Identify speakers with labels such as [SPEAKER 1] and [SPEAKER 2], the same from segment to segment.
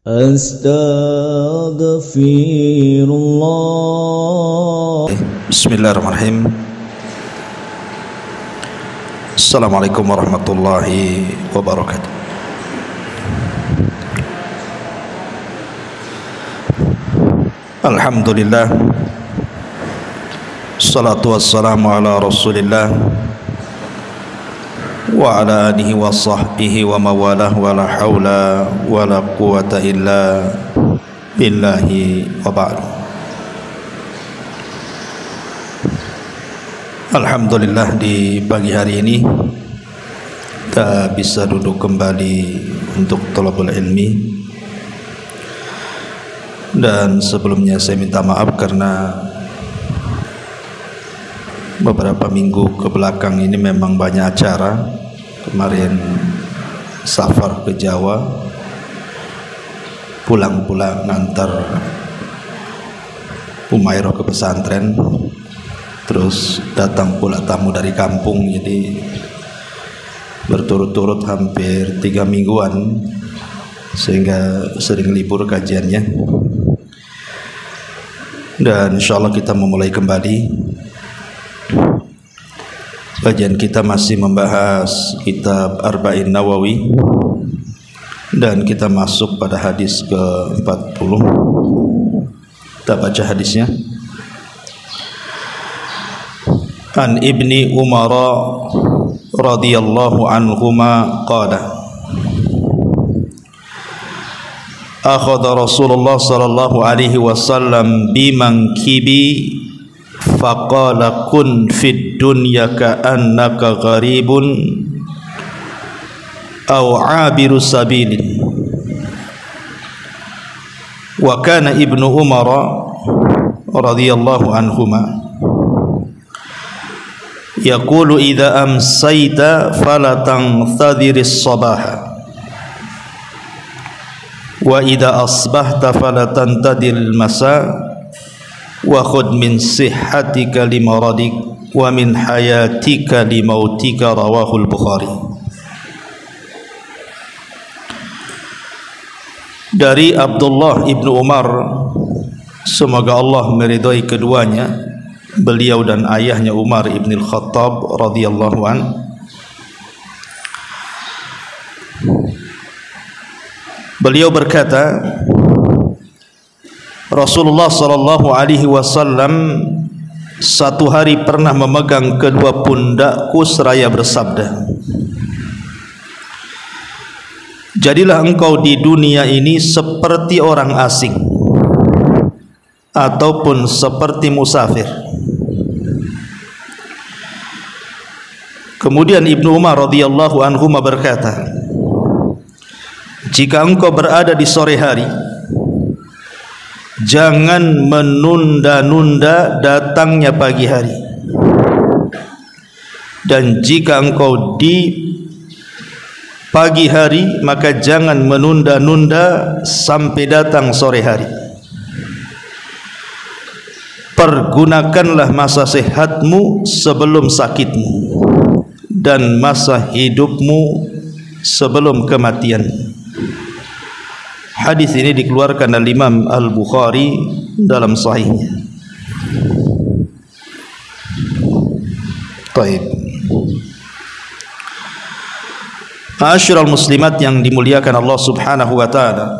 [SPEAKER 1] Astaghfirullah.
[SPEAKER 2] Bismillahirrahmanirrahim. Assalamualaikum warahmatullahi wabarakatuh. Alhamdulillah, salatu wassalamu ala rasulillah wa ala alihi wa sahbihi wa mawalah wa la hawla wa la quwata illa billahi wa ba'd. Alhamdulillah, di pagi hari ini kita bisa duduk kembali untuk thalabul ilmi. Dan sebelumnya saya minta maaf karena beberapa minggu ke belakang ini memang banyak acara. Kemarin safar ke Jawa, pulang-pulang ngantar Umairah ke pesantren, terus datang pula tamu dari kampung, jadi berturut-turut hampir 3 mingguan, sehingga sering libur kajiannya. Dan insyaallah kita memulai kembali. Kajian kita masih membahas kitab Arba'in Nawawi, dan kita masuk pada hadis ke-40. Kita baca hadisnya. An Ibni Umar radhiyallahu anhuma qala akhadha Rasulullah sallallahu alaihi wasallam bimankibi faqala kun fid dunya ka'annaka gharibun aw 'abiru sabilin. Wa kana Ibnu Umar radhiyallahu anhuma yaqulu idza amsayta fala tanthadhiris sabaha wa idza asbahta fala tantadil masa wa khudh min sihhatika limaradik wa min hayatika limautika. Rawahul Bukhari. Dari Abdullah ibnu Umar, semoga Allah meridhai keduanya, beliau dan ayahnya Umar ibn al-Khattab radhiyallahu an, beliau berkata, Rasulullah sallallahu alaihi wasallam satu hari pernah memegang kedua pundakku seraya bersabda, jadilah engkau di dunia ini seperti orang asing ataupun seperti musafir. Kemudian Ibnu Umar radhiyallahu anhu berkata, jika engkau berada di sore hari, jangan menunda-nunda datangnya pagi hari, dan jika engkau di pagi hari, maka jangan menunda-nunda sampai datang sore hari. Pergunakanlah masa sehatmu sebelum sakitmu, dan masa hidupmu sebelum kematian. Hadis ini dikeluarkan oleh Imam Al-Bukhari dalam sahihnya. Baik. Ma'asyiral muslimat yang dimuliakan Allah Subhanahu wa taala.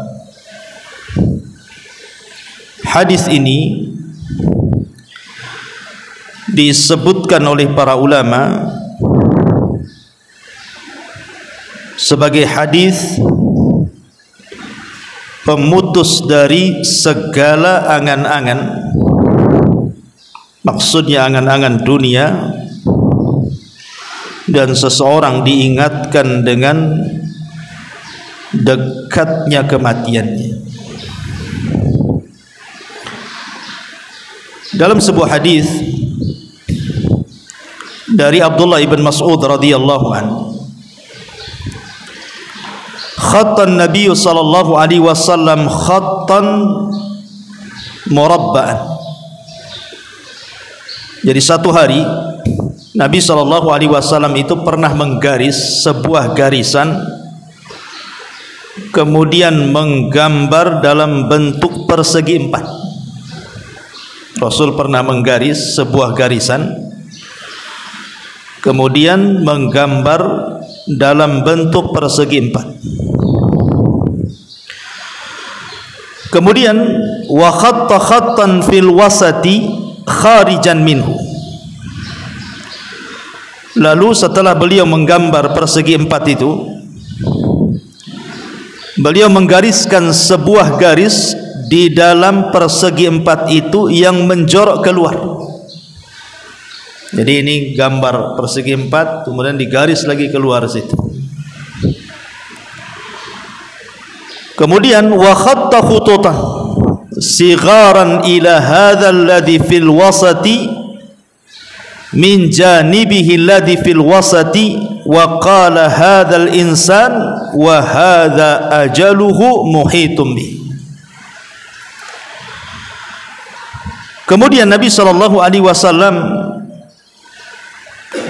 [SPEAKER 2] Hadis ini disebutkan oleh para ulama sebagai hadis pemutus dari segala angan-angan, maksudnya angan-angan dunia, dan seseorang diingatkan dengan dekatnya kematiannya. Dalam sebuah hadis dari Abdullah ibn Mas'ud radhiyallahu anhu, khattan Nabi sallallahu alaihi wasallam khattan murabba'an. Jadi satu hari Nabi sallallahu alaihi wasallam itu pernah menggaris sebuah garisan kemudian menggambar dalam bentuk persegi empat. Rasul pernah menggaris sebuah garisan, kemudian menggambar dalam bentuk persegi empat. Kemudian wa khatta khattan fil wasati kharijan minhu. Lalu setelah beliau menggambar persegi empat itu, beliau menggariskan sebuah garis di dalam persegi empat itu yang menjorok keluar. Jadi ini gambar persegi empat, kemudian digaris lagi keluar situ. Kemudian wa khatta khututan sigharan ila hadha alladhi fil wasati min janibihi alladhi fil wasati wa qala hadha al insan wa hadha ajaluhu muhitum bih. Kemudian Nabi SAW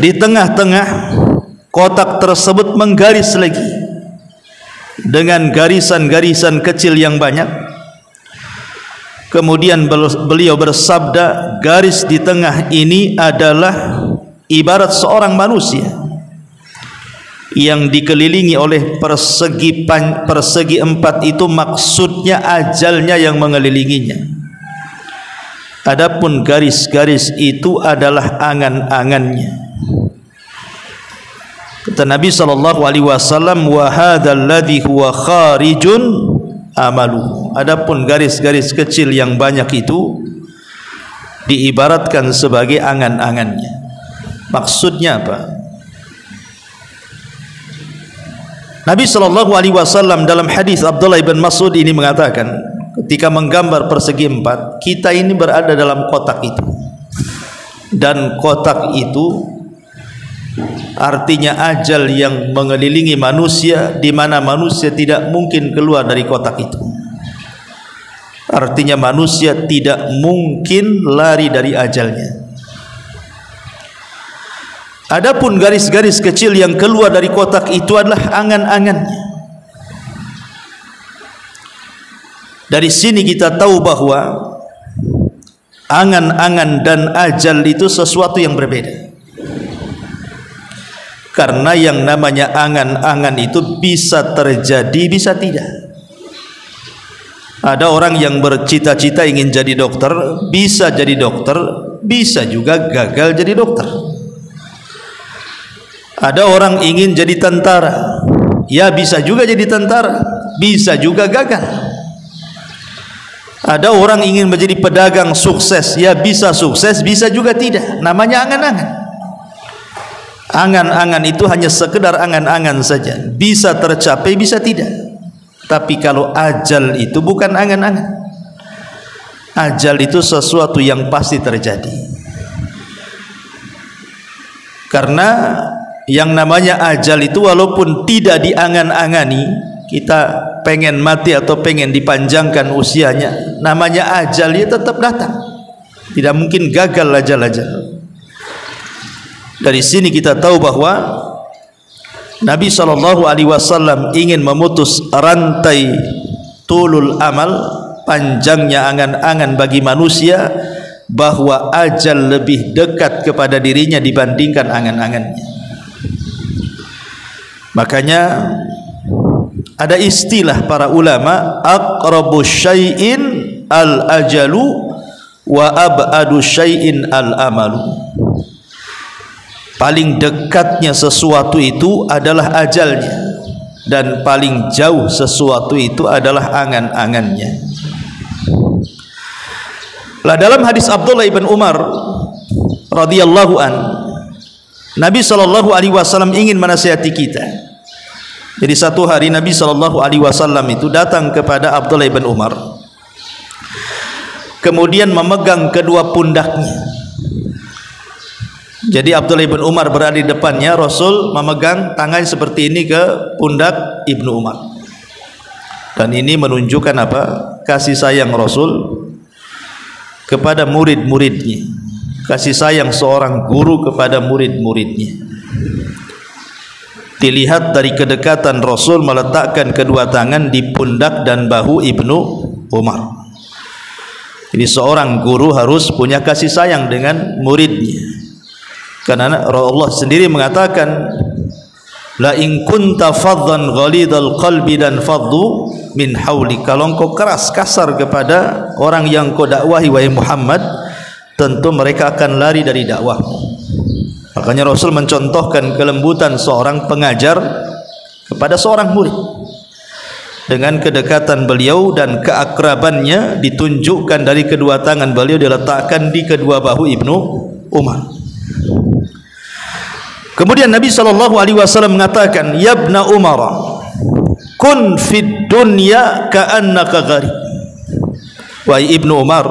[SPEAKER 2] di tengah-tengah kotak tersebut menggaris lagi dengan garisan-garisan kecil yang banyak. Kemudian beliau bersabda, garis di tengah ini adalah ibarat seorang manusia yang dikelilingi oleh persegi empat itu, maksudnya ajalnya yang mengelilinginya. Adapun garis-garis itu adalah angan-angannya. Kata Nabi SAW, wa hadzal ladzi huwa kharijun amalu. Adapun garis-garis kecil yang banyak itu diibaratkan sebagai angan-angannya. Maksudnya apa? Nabi SAW dalam hadis Abdullah bin Mas'ud ini mengatakan, ketika menggambar persegi empat, kita ini berada dalam kotak itu, dan kotak itu artinya ajal yang mengelilingi manusia, di mana manusia tidak mungkin keluar dari kotak itu. Artinya manusia tidak mungkin lari dari ajalnya. Adapun garis-garis kecil yang keluar dari kotak itu adalah angan-angannya. Dari sini kita tahu bahwa angan-angan dan ajal itu sesuatu yang berbeda. Karena yang namanya angan-angan itu bisa terjadi, bisa tidak. Ada orang yang bercita-cita ingin jadi dokter, bisa jadi dokter, bisa juga gagal jadi dokter. Ada orang ingin jadi tentara, ya bisa juga jadi tentara, bisa juga gagal. Ada orang ingin menjadi pedagang sukses, ya bisa sukses, bisa juga tidak. Namanya angan-angan. Angan-angan itu hanya sekedar angan-angan saja, bisa tercapai, bisa tidak. Tapi kalau ajal itu bukan angan-angan. Ajal itu sesuatu yang pasti terjadi. Karena yang namanya ajal itu walaupun tidak diangan-angani, kita pengen mati atau pengen dipanjangkan usianya, namanya ajal dia tetap datang. Tidak mungkin gagal ajal-ajal. Dari sini kita tahu bahwa Nabi SAW ingin memutus rantai tulul amal, panjangnya angan-angan bagi manusia, bahwa ajal lebih dekat kepada dirinya dibandingkan angan-angannya. Makanya ada istilah para ulama, aqrabu syai'in al-ajalu wa ab'adu syai'in al-amalu. Paling dekatnya sesuatu itu adalah ajalnya, dan paling jauh sesuatu itu adalah angan-angannya. Lah dalam hadis Abdullah bin Umar radhiyallahu an, Nabi SAW ingin menasihati kita. Jadi satu hari Nabi SAW itu datang kepada Abdullah bin Umar, kemudian memegang kedua pundaknya. Jadi Abdullah bin Umar berada di depannya, Rasul memegang tangan seperti ini ke pundak Ibnu Umar. Dan ini menunjukkan apa? Kasih sayang Rasul kepada murid-muridnya, kasih sayang seorang guru kepada murid-muridnya. dilihat dari kedekatan Rasul meletakkan kedua tangan di pundak dan bahu Ibnu Umar. Jadi seorang guru harus punya kasih sayang dengan muridnya, karena Allah sendiri mengatakan, la in kunta faddan ghalidal qalbi dan faddu min hauli. Kalau engkau keras kasar kepada orang yang kau dakwahi wahai Muhammad, tentu mereka akan lari dari dakwahmu. Makanya Rasul mencontohkan kelembutan seorang pengajar kepada seorang murid. Dengan kedekatan beliau dan keakrabannya ditunjukkan dari kedua tangan beliau diletakkan di kedua bahu Ibnu Umar. Kemudian Nabi SAW mengatakan, ya ibna Umar, kun fid dunya ka'annaka gharib. Wahai Ibnu Umar,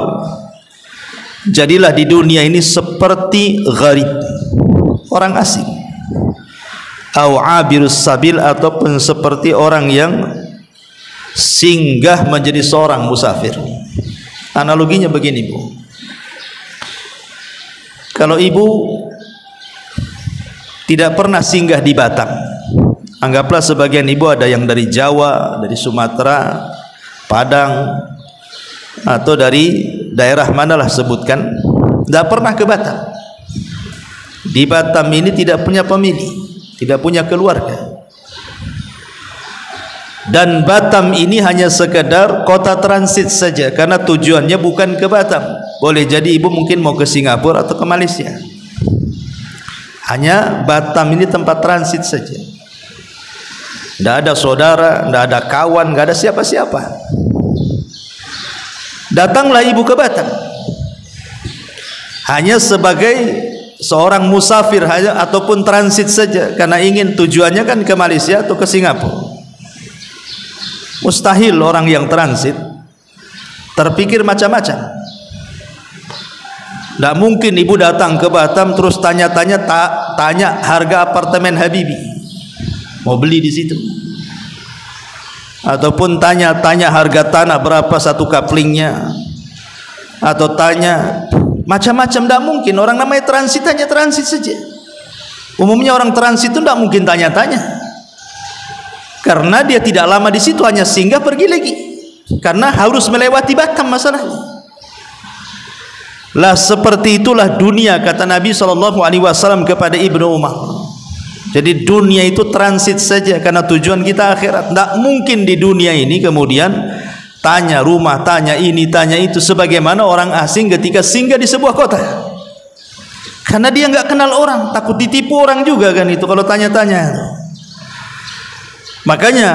[SPEAKER 2] jadilah di dunia ini seperti gharib, orang asing, au abirus sabil, ataupun seperti orang yang singgah menjadi seorang musafir. Analoginya begini, Bu. Kalau ibu tidak pernah singgah di Batam, anggaplah sebagian ibu ada yang dari Jawa, dari Sumatera, Padang, atau dari daerah manalah sebutkan, tidak pernah ke Batam. Di Batam ini tidak punya pemilih, tidak punya keluarga, dan Batam ini hanya sekedar kota transit saja, karena tujuannya bukan ke Batam. Boleh jadi ibu mungkin mau ke Singapura atau ke Malaysia. Hanya Batam ini tempat transit saja. Tidak ada saudara, tidak ada kawan, tidak ada siapa-siapa. Datanglah ibu ke Batam hanya sebagai seorang musafir hanya, ataupun transit saja, karena ingin tujuannya kan ke Malaysia atau ke Singapura. Mustahil orang yang transit terpikir macam-macam. Tidak mungkin ibu datang ke Batam terus tanya-tanya, tanya harga apartemen Habibie, mau beli di situ, ataupun tanya-tanya harga tanah berapa satu kaplingnya, atau tanya macam-macam. Tidak mungkin. Orang namanya transit hanya transit saja. Umumnya orang transit itu tidak mungkin tanya-tanya, karena dia tidak lama di situ, hanya singgah pergi lagi, karena harus melewati Batam masalahnya. Lah seperti itulah dunia, kata Nabi SAW kepada Ibnu Umar. Jadi dunia itu transit saja, karena tujuan kita akhirat. Tidak mungkin di dunia ini kemudian tanya rumah, tanya ini, tanya itu, sebagaimana orang asing ketika singgah di sebuah kota, karena dia nggak kenal orang, takut ditipu orang juga kan itu kalau tanya-tanya. Makanya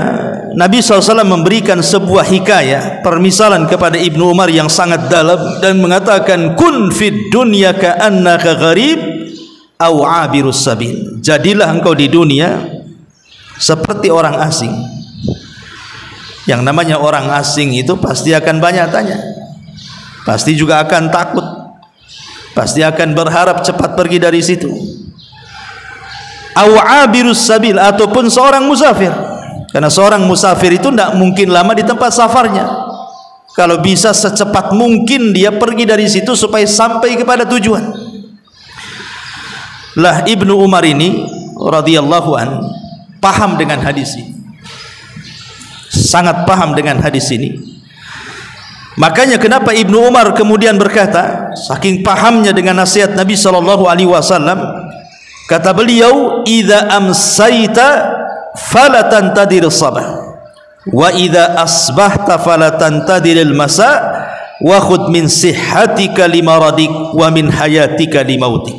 [SPEAKER 2] Nabi SAW memberikan sebuah hikayah, permisalan kepada Ibnu Umar yang sangat dalam, dan mengatakan, kun fid dunya ka'annaka gharib au abirus sabil. Jadilah engkau di dunia seperti orang asing. Yang namanya orang asing itu pasti akan banyak tanya, pasti juga akan takut, pasti akan berharap cepat pergi dari situ. Au abirus sabil, ataupun seorang musafir. Karena seorang musafir itu tidak mungkin lama di tempat safarnya. Kalau bisa secepat mungkin dia pergi dari situ supaya sampai kepada tujuan. Lah Ibnu Umar ini radhiyallahu an paham dengan hadis ini, sangat paham dengan hadis ini. Makanya kenapa Ibnu Umar kemudian berkata, saking pahamnya dengan nasihat Nabi SAW, kata beliau, idza amsayta falatan tadir sabah wa idza asbahta falatan tadiril masa wa khudh min sihhatika limaradik wa min hayatika limautik.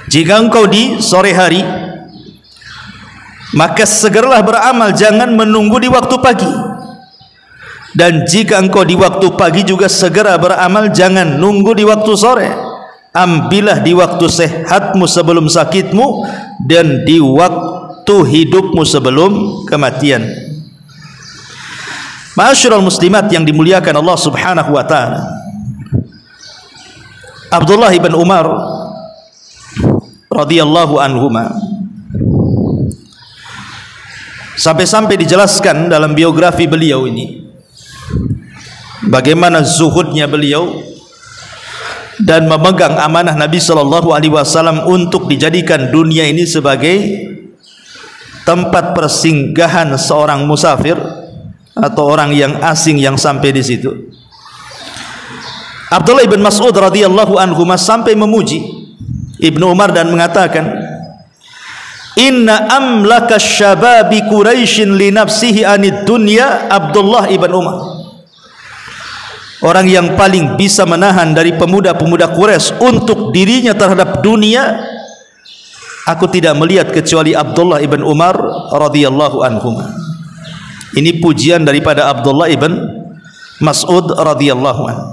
[SPEAKER 2] Jika engkau di sore hari, maka segeralah beramal, jangan menunggu di waktu pagi. Dan jika engkau di waktu pagi juga segera beramal, jangan nunggu di waktu sore. Ambillah di waktu sehatmu sebelum sakitmu, dan di waktu hidupmu sebelum kematian. Ma'asyiral muslimat yang dimuliakan Allah Subhanahu wa taala, Abdullah ibn Umar radhiyallahu anhuma sampai-sampai dijelaskan dalam biografi beliau ini bagaimana zuhudnya beliau dan memegang amanah Nabi SAW untuk dijadikan dunia ini sebagai tempat persinggahan seorang musafir atau orang yang asing yang sampai di situ. Abdullah ibn Mas'ud radhiyallahu anhu sampai memuji Ibnu Umar dan mengatakan, inna amlaka syababi Quraisyin li nafsihi anid dunya Abdullah ibn Umar. Orang yang paling bisa menahan dari pemuda-pemuda Quraisy untuk dirinya terhadap dunia, aku tidak melihat kecuali Abdullah ibn Umar radhiyallahu anhu. Ini pujian daripada Abdullah ibn Mas'ud radhiyallahu anhu.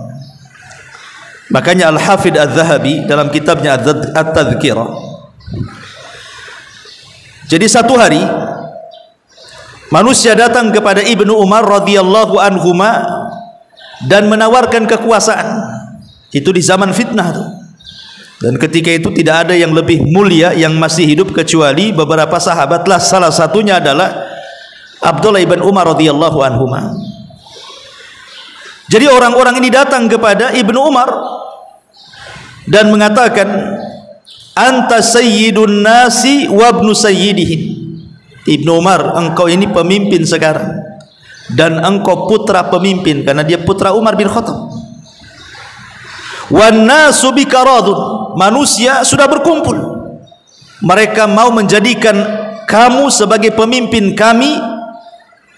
[SPEAKER 2] Makanya Al-Hafidh Adz-Dzahabi dalam kitabnya At-Tadhkirah, jadi satu hari manusia datang kepada Ibnu Umar radhiyallahu anhuma dan menawarkan kekuasaan. Itu di zaman fitnah tuh. Dan ketika itu tidak ada yang lebih mulia yang masih hidup kecuali beberapa sahabatlah, salah satunya adalah Abdullah ibn Umar radhiyallahu anhuma. Jadi orang-orang ini datang kepada Ibnu Umar dan mengatakan, anta sayyidun nasi wa ibnu sayyidihim. Ibnu Umar, engkau ini pemimpin sekarang dan engkau putra pemimpin, karena dia putra Umar bin Khattab. Wan nasu bika radun, manusia sudah berkumpul, mereka mau menjadikan kamu sebagai pemimpin kami.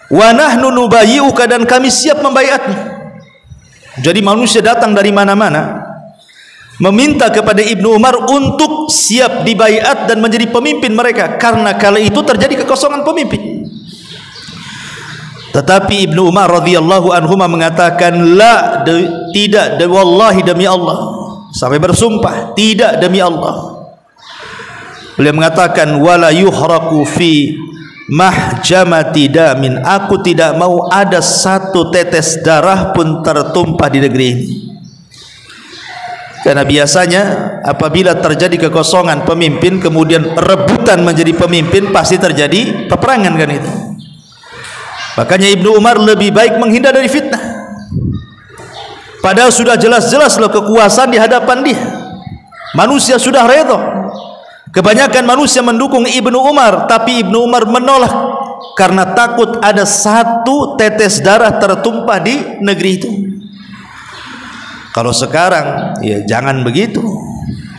[SPEAKER 2] Wa nahnu nubayyi'uka, dan kami siap membaiatmu. Jadi manusia datang dari mana-mana meminta kepada Ibnu Umar untuk siap dibaiat dan menjadi pemimpin mereka, karena kala itu terjadi kekosongan pemimpin. Tetapi Ibnu Umar radhiyallahu anhu mengatakan, la, tidak, wallahi, demi Allah, sampai bersumpah, tidak, demi Allah. Beliau mengatakan, wala yuhraku fi mahjamati damin, aku tidak mau ada satu tetes darah pun tertumpah di negeri ini. Karena biasanya apabila terjadi kekosongan pemimpin kemudian rebutan menjadi pemimpin, pasti terjadi peperangan kan itu. Makanya Ibnu Umar lebih baik menghindar dari fitnah. Padahal sudah jelas-jelas loh kekuasaan di hadapan dia. Manusia sudah redha. Kebanyakan manusia mendukung Ibnu Umar, tapi Ibnu Umar menolak karena takut ada satu tetes darah tertumpah di negeri itu. Kalau sekarang ya jangan begitu.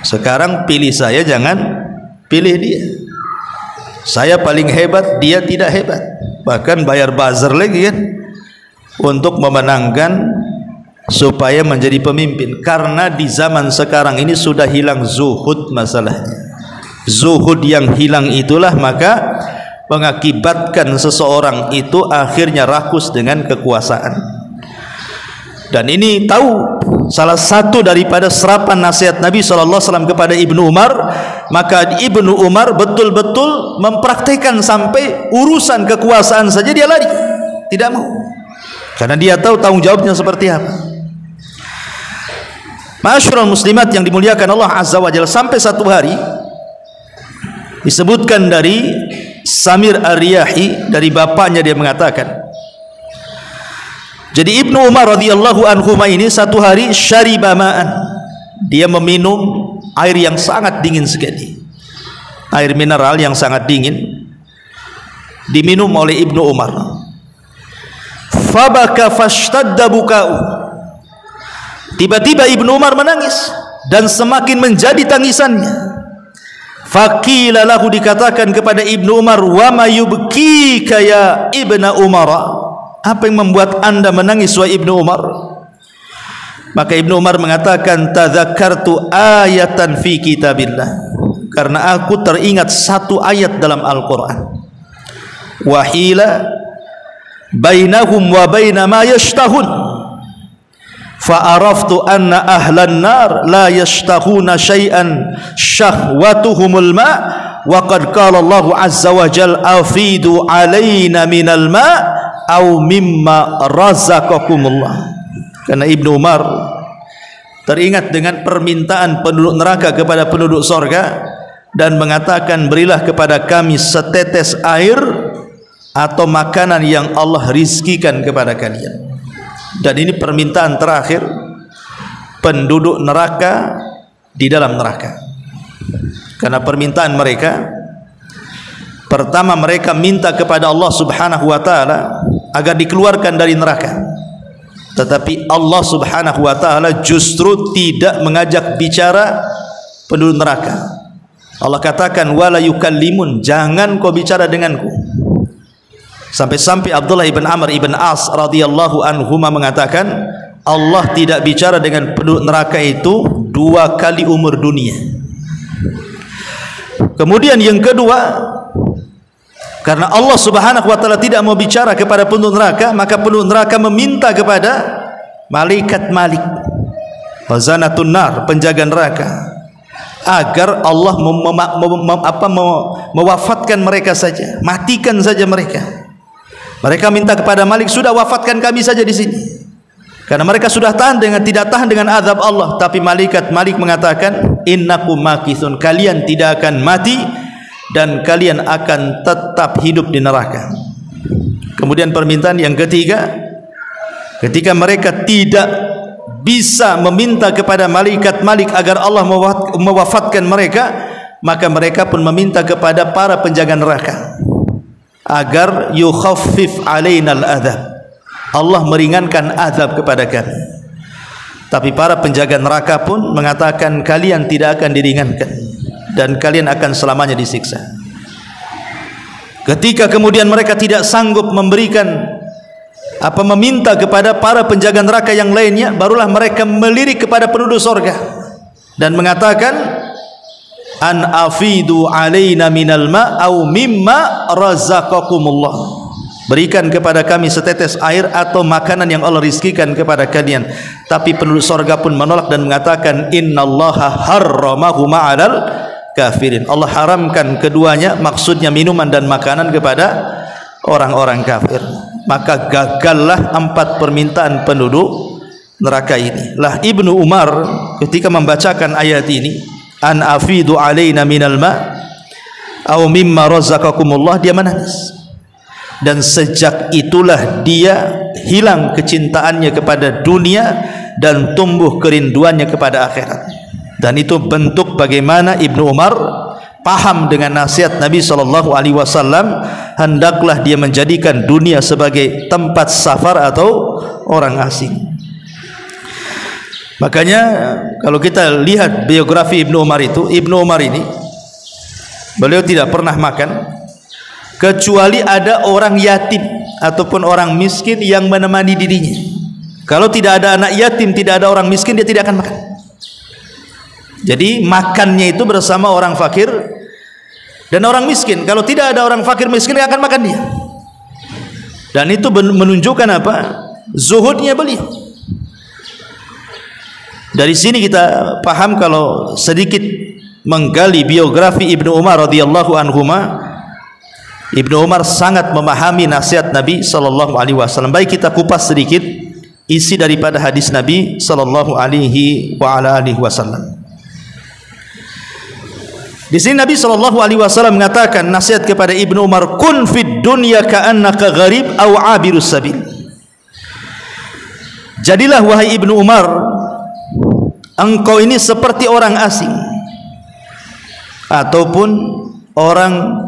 [SPEAKER 2] Sekarang pilih saya, jangan pilih dia. Saya paling hebat, dia tidak hebat. Bahkan bayar buzzer lagi kan untuk memenangkan supaya menjadi pemimpin. Karena di zaman sekarang ini sudah hilang zuhud masalahnya. Zuhud yang hilang itulah maka mengakibatkan seseorang itu akhirnya rakus dengan kekuasaan. Dan ini tahu salah satu daripada serapan nasihat Nabi SAW kepada Ibnu Umar. Maka Ibnu Umar betul-betul mempraktikkan sampai urusan kekuasaan saja dia lari, tidak mau, karena dia tahu tanggung jawabnya seperti apa. Ma'asyiral muslimat yang dimuliakan Allah Azza wa Jalla, sampai satu hari disebutkan dari Samir Ar-Riyahi, dari bapaknya dia mengatakan, jadi Ibnu Umar radhiyallahu anhu ini satu hari syariba ma'an, dia meminum air yang sangat dingin sekali, air mineral yang sangat dingin diminum oleh Ibnu Umar. Fabaka fashtadda buka'u, tiba-tiba Ibnu Umar menangis dan semakin menjadi tangisannya. Faqila lahu, dikatakan kepada Ibnu Umar, wa ma yubkika ya Ibnu Umar, apa yang membuat anda menangis wahai Ibnu Umar? Maka Ibnu Umar mengatakan, tadzakartu ayatan fi kitabillah, karena aku teringat satu ayat dalam Al-Quran, wahila bainahum wa baina ma yashtahun, fa'araftu anna ahlan nar la yashtahuna syai'an syahwatuhumul ma, wa qad qala Allah azza wa jal afidu alaina minal ma au mimma razaqakumullah. Karena Ibnu Umar teringat dengan permintaan penduduk neraka kepada penduduk sorga dan mengatakan, berilah kepada kami setetes air atau makanan yang Allah rizkikan kepada kalian. Dan ini permintaan terakhir penduduk neraka di dalam neraka, karena permintaan mereka Pertama, mereka minta kepada Allah Subhanahu wa taala agar dikeluarkan dari neraka. Tetapi Allah Subhanahu wa taala justru tidak mengajak bicara penduduk neraka. Allah katakan wala yukallimun, jangan kau bicara denganku. Sampai-sampai Abdullah ibn Amr ibn As radhiyallahu anhuma mengatakan Allah tidak bicara dengan penduduk neraka itu 2 kali umur dunia. Kemudian yang kedua, karena Allah Subhanahu wa taala tidak mau bicara kepada penduduk neraka, maka penduduk neraka meminta kepada malaikat Malik, wazanatun nar, penjaga neraka, agar Allah mewafatkan mereka saja, matikan saja mereka. Mereka minta kepada Malik, sudah wafatkan kami saja di sini. Karena mereka sudah tidak tahan dengan azab Allah. Tapi malaikat Malik mengatakan, innakum makithun, kalian tidak akan mati dan kalian akan tetap hidup di neraka. Kemudian permintaan yang ketiga, ketika mereka tidak bisa meminta kepada malaikat Malik agar Allah mewafatkan mereka, maka mereka pun meminta kepada para penjaga neraka agar yukhaffif alainal adzab, Allah meringankan azab kepada kami. Tapi para penjaga neraka pun mengatakan kalian tidak akan diringankan dan kalian akan selamanya disiksa. Ketika kemudian mereka tidak sanggup meminta kepada para penjaga neraka yang lainnya, barulah mereka melirik kepada penduduk surga dan mengatakan an afidu alaina minal ma au mimma razaqakumullah, berikan kepada kami setetes air atau makanan yang Allah rizkikan kepada kalian. Tapi penduduk surga pun menolak dan mengatakan innallaha harramahuma 'alal kafirin, Allah haramkan keduanya, maksudnya minuman dan makanan, kepada orang-orang kafir. Maka gagallah 4 permintaan penduduk neraka ini. Lah Ibnu Umar ketika membacakan ayat ini, an afidu alaina minal ma au mimma razaqakumullah, dia menangis. Dan sejak itulah dia hilang kecintaannya kepada dunia dan tumbuh kerinduannya kepada akhirat. Dan itu bentuk bagaimana Ibnu Umar paham dengan nasihat Nabi SAW, hendaklah dia menjadikan dunia sebagai tempat safar atau orang asing. Makanya kalau kita lihat biografi Ibnu Umar itu, Ibnu Umar ini beliau tidak pernah makan kecuali ada orang yatim ataupun orang miskin yang menemani dirinya. Kalau tidak ada anak yatim, tidak ada orang miskin, dia tidak akan makan. Jadi makannya itu bersama orang fakir dan orang miskin. Kalau tidak ada orang fakir miskin, dia akan makan dia. Dan itu menunjukkan apa? Zuhudnya beliau. Dari sini kita paham kalau sedikit menggali biografi Ibnu Umar radhiyallahu anhuma, Ibnu Umar sangat memahami nasihat Nabi sallallahu alaihi wasallam. Baik kita kupas sedikit isi daripada hadis Nabi sallallahu alaihi wasallam. Di sini Nabi sallallahu alaihi wasallam mengatakan nasihat kepada Ibnu Umar, kun fid dunya ka'annaka gharib aw 'abirus sabil. Jadilah wahai Ibnu Umar, engkau ini seperti orang asing ataupun orang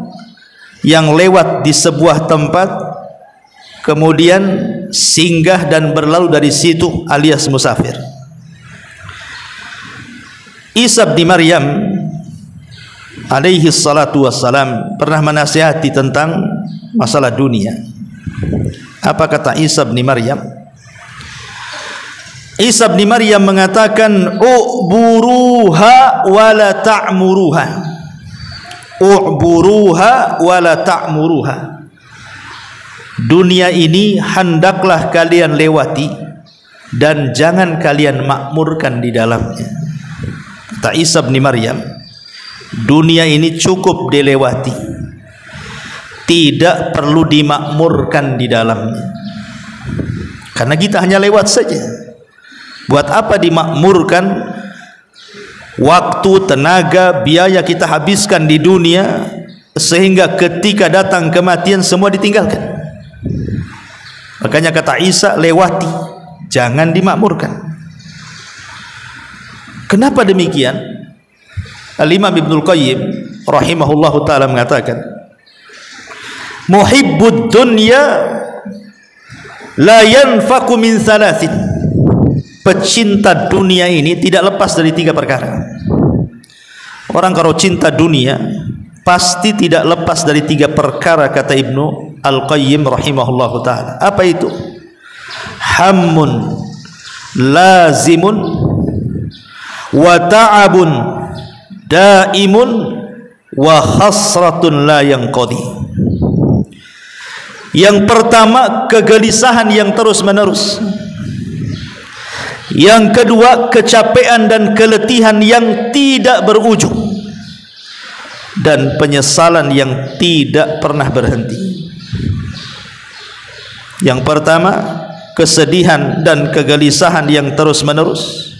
[SPEAKER 2] yang lewat di sebuah tempat kemudian singgah dan berlalu dari situ, alias musafir. Isa bin Maryam alaihi salatu wassalam pernah menasihati tentang masalah dunia. Apa kata Isa bin Maryam? Isa bin Maryam mengatakan u'buruha wa la ta'muruha. U'buruha wa la ta'muruha. Dunia ini hendaklah kalian lewati dan jangan kalian makmurkan di dalamnya. Kata Isa bin Maryam, dunia ini cukup dilewati, tidak perlu dimakmurkan di dalamnya. Karena kita hanya lewat saja. Buat apa dimakmurkan? Waktu, tenaga, biaya kita habiskan di dunia sehingga ketika datang kematian semua ditinggalkan. Makanya kata Isa, lewati, jangan dimakmurkan. Kenapa demikian? Al-Imam Ibnul Qayyim rahimahullahu ta'ala mengatakan, muhibbud dunya la yanfaqu min thalathin. Pecinta dunia ini tidak lepas dari 3 perkara. Orang kalau cinta dunia pasti tidak lepas dari 3 perkara, kata Ibnu Al-Qayyim rahimahullahu ta'ala. Apa itu? Hammun lazimun wa ta'abun daimun wa khasratun la yanqadi. Yang pertama, kegelisahan yang terus menerus. Yang kedua, kecapean dan keletihan yang tidak berujung, dan penyesalan yang tidak pernah berhenti. Yang pertama, kesedihan dan kegelisahan yang terus menerus.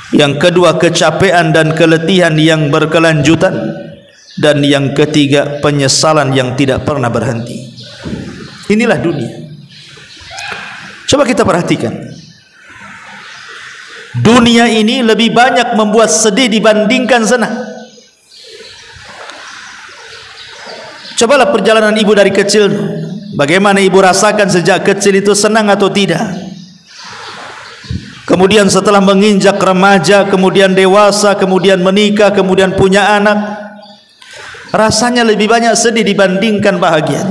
[SPEAKER 2] Yang kedua, kecapean dan keletihan yang berkelanjutan. Dan yang ketiga, penyesalan yang tidak pernah berhenti. Inilah dunia. Coba kita perhatikan, dunia ini lebih banyak membuat sedih dibandingkan senang. Cobalah perjalanan ibu dari kecil, bagaimana ibu rasakan sejak kecil itu, senang atau tidak? Kemudian setelah menginjak remaja, kemudian dewasa, kemudian menikah, kemudian punya anak, rasanya lebih banyak sedih dibandingkan bahagia.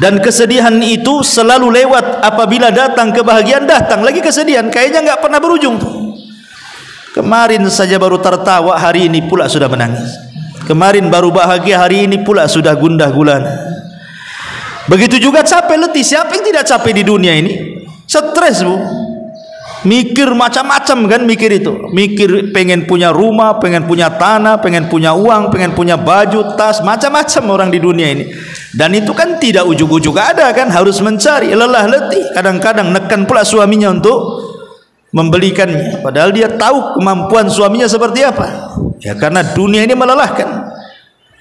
[SPEAKER 2] Dan kesedihan itu selalu lewat. Apabila datang kebahagiaan, datang lagi kesedihan. Kayaknya nggak pernah berujung tuh. Kemarin saja baru tertawa, hari ini pula sudah menangis. Kemarin baru bahagia, hari ini pula sudah gundah gulana. Begitu juga capek letih. Siapa yang tidak capek di dunia ini? Stres, bu. Mikir macam-macam kan, mikir itu. Mikir pengen punya rumah, pengen punya tanah, pengen punya uang, pengen punya baju, tas, macam-macam orang di dunia ini. Dan itu kan tidak ujung-ujung ada kan, harus mencari, lelah letih. Kadang-kadang nekan pula suaminya untuk membelikannya, padahal dia tahu kemampuan suaminya seperti apa. Ya karena dunia ini melelahkan.